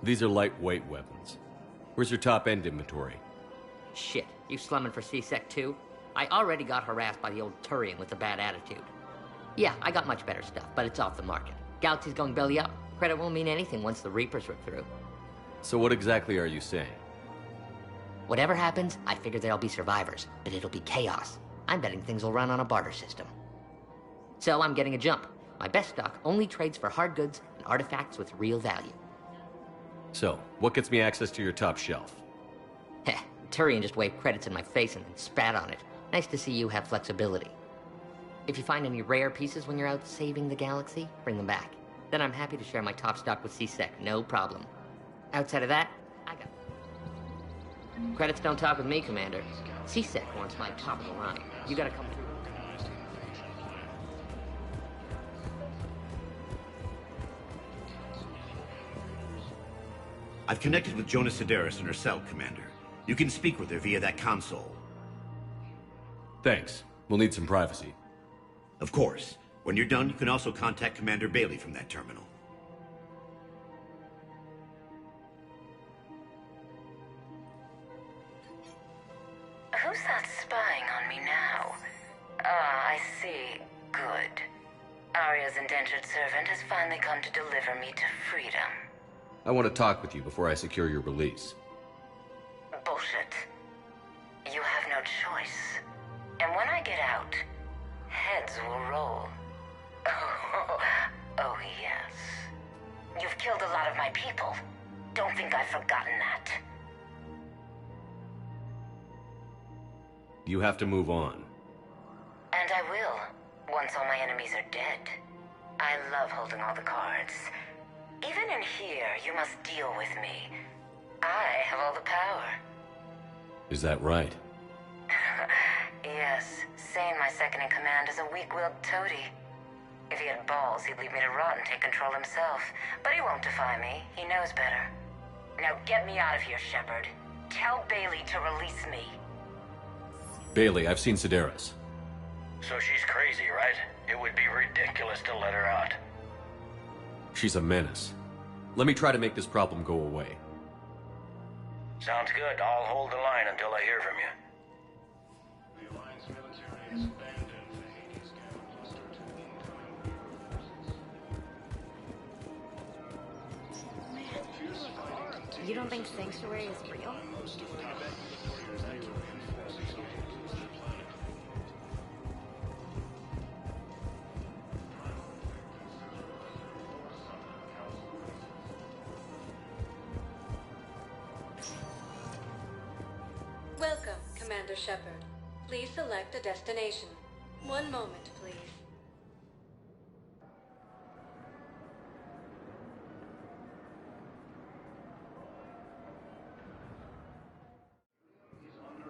These are lightweight weapons. Where's your top-end inventory? Shit, you slumming for C-Sec too? I already got harassed by the old Turian with a bad attitude. Yeah, I got much better stuff, but it's off the market. Galaxy's going belly up. Credit won't mean anything once the Reapers rip through. So what exactly are you saying? Whatever happens, I figure there'll be survivors, but it'll be chaos. I'm betting things will run on a barter system. So I'm getting a jump. My best stock only trades for hard goods and artifacts with real value. So, what gets me access to your top shelf? Heh, Turian just waved credits in my face and then spat on it. Nice to see you have flexibility. If you find any rare pieces when you're out saving the galaxy, bring them back. Then I'm happy to share my top stock with C-Sec, no problem. Outside of that, I got... Credits don't talk with me, Commander. C-Sec wants my top of the line. You gotta come through. I've connected with Jonas Sedaris in her cell, Commander. You can speak with her via that console. Thanks. We'll need some privacy. Of course. When you're done, you can also contact Commander Bailey from that terminal. Who's that spying on me now? Ah, I see. Good. Arya's indentured servant has finally come to deliver me to freedom. I want to talk with you before I secure your release. Bullshit. You have no choice. And when I get out, heads will roll. Oh, yes. You've killed a lot of my people. Don't think I've forgotten that. You have to move on. And I will, once all my enemies are dead. I love holding all the cards. Even in here, you must deal with me. I have all the power. Is that right? Yes, Sane, my second-in-command, is a weak-willed toady. If he had balls, he'd leave me to rot and take control himself. But he won't defy me. He knows better. Now get me out of here, Shepard. Tell Bailey to release me. Bailey, I've seen Sedaris. So she's crazy, right? It would be ridiculous to let her out. She's a menace. Let me try to make this problem go away. Sounds good. I'll hold the line until I hear from you. The Alliance military has abandoned Vane. You don't think Sanctuary is real? Welcome, Commander Shepard. Please select a destination. One moment, please.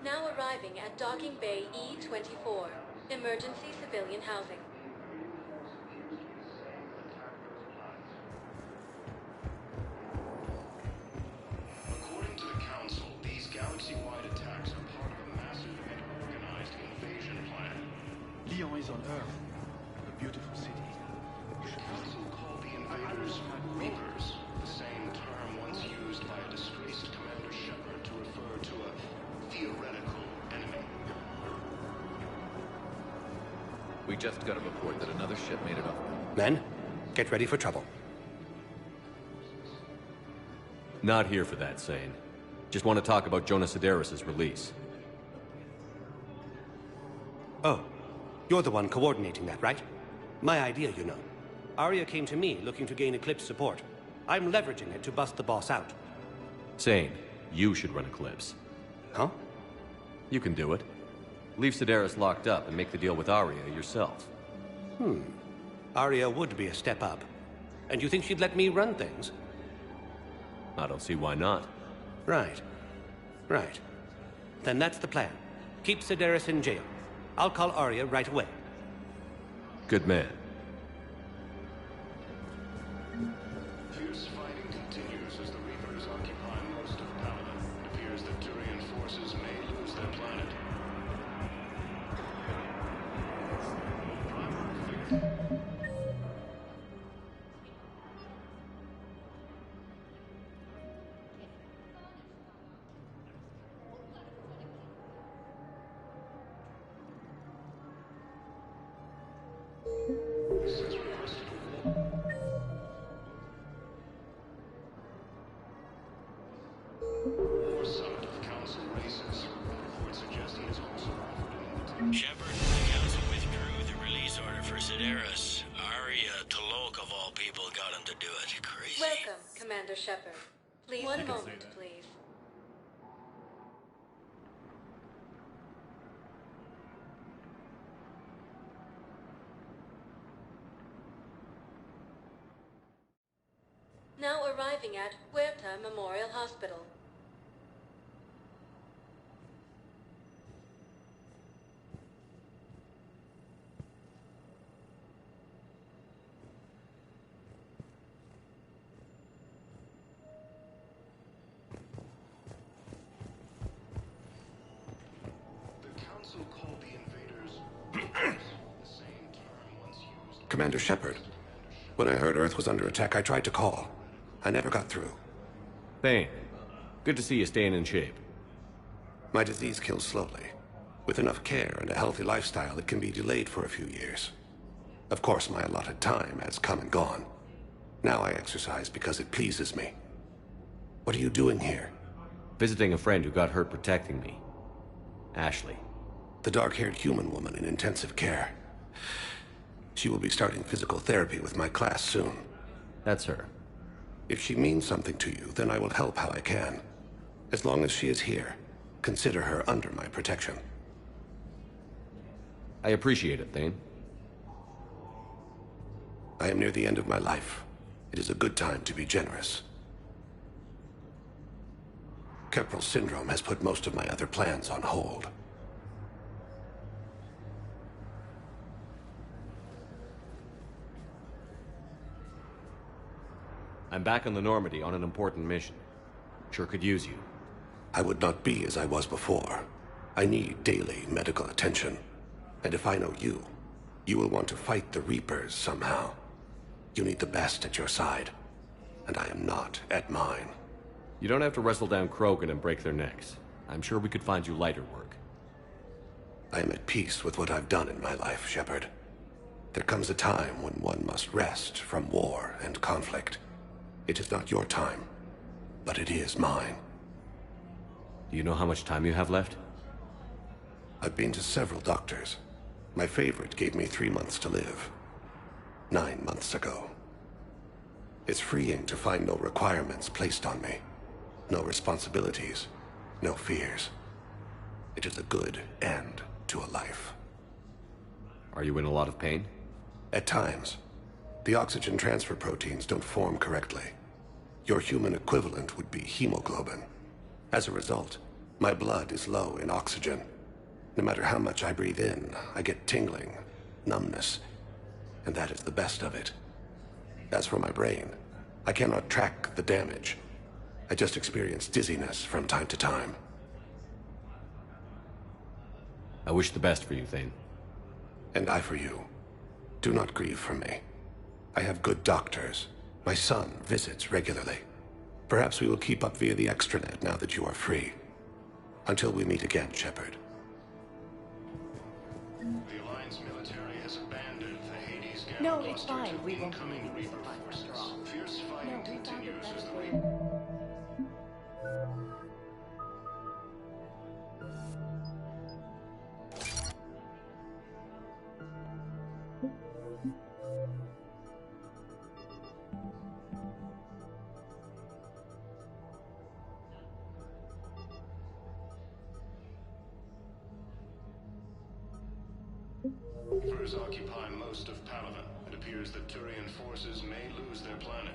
Now arriving at Docking Bay E-24, emergency civilian housing. According to the Council, these galaxy-wide attacks are part of a massive and organized invasion plan. Lyon is on Earth, a beautiful city. The Council called the invaders Reapers, the same term once used by a disgraced Commander Shepard to refer to a theoretical enemy. We just got a report that another ship made it off. Men, get ready for trouble. Not here for that, Sane. Just want to talk about Jonas Sedaris' release. Oh, you're the one coordinating that, right? My idea, you know. Arya came to me looking to gain Eclipse support. I'm leveraging it to bust the boss out. Sane, you should run Eclipse. Huh? You can do it. Leave Sedaris locked up and make the deal with Arya yourself. Arya would be a step up. And you think she'd let me run things? I don't see why not. Right. Right. Then that's the plan. Keep Sedaris in jail. I'll call Arya right away. Good man. Fierce fighting continues as the Reapers occupy most of Paladin. It appears that Turian forces may lose their planet. Shepard, the Council withdrew the release order for Sedaris. Arya Talok, of all people, got him to do it. Crazy. Welcome, Commander Shepard. Please, one moment, please. Now arriving at Huerta Memorial Hospital. Commander Shepard. When I heard Earth was under attack, I tried to call. I never got through. Thane, good to see you staying in shape. My disease kills slowly. With enough care and a healthy lifestyle, it can be delayed for a few years. Of course, my allotted time has come and gone. Now I exercise because it pleases me. What are you doing here? Visiting a friend who got hurt protecting me. Ashley. The dark-haired human woman in intensive care. She will be starting physical therapy with my class soon. That's her. If she means something to you, then I will help how I can. As long as she is here, consider her under my protection. I appreciate it, Thane. I am near the end of my life. It is a good time to be generous. Keppel syndrome has put most of my other plans on hold. I'm back on the Normandy on an important mission. Sure could use you. I would not be as I was before. I need daily medical attention. And if I know you, you will want to fight the Reapers somehow. You need the best at your side. And I am not at mine. You don't have to wrestle down Krogan and break their necks. I'm sure we could find you lighter work. I am at peace with what I've done in my life, Shepard. There comes a time when one must rest from war and conflict. It is not your time. but it is mine. Do you know how much time you have left? I've been to several doctors. My favorite gave me 3 months to live. 9 months ago. It's freeing to find no requirements placed on me. No responsibilities. No fears. It is a good end to a life. Are you in a lot of pain? At times. The oxygen transfer proteins don't form correctly. Your human equivalent would be hemoglobin. As a result, my blood is low in oxygen. No matter how much I breathe in, I get tingling, numbness, and that is the best of it. As for my brain, I cannot track the damage. I just experience dizziness from time to time. I wish the best for you, Thane. And I for you. Do not grieve for me. I have good doctors. My son visits regularly. Perhaps we will keep up via the extranet now that you are free. Until we meet again, Shepard. The Alliance military has abandoned the Hades Gamma No, it's cluster fine. to We won't incoming be Reaper surprised after all. forces. Fierce fighting No, we found a continues as the better way. Reaper... Reapers occupy most of Palaven. It appears that Turian forces may lose their planet.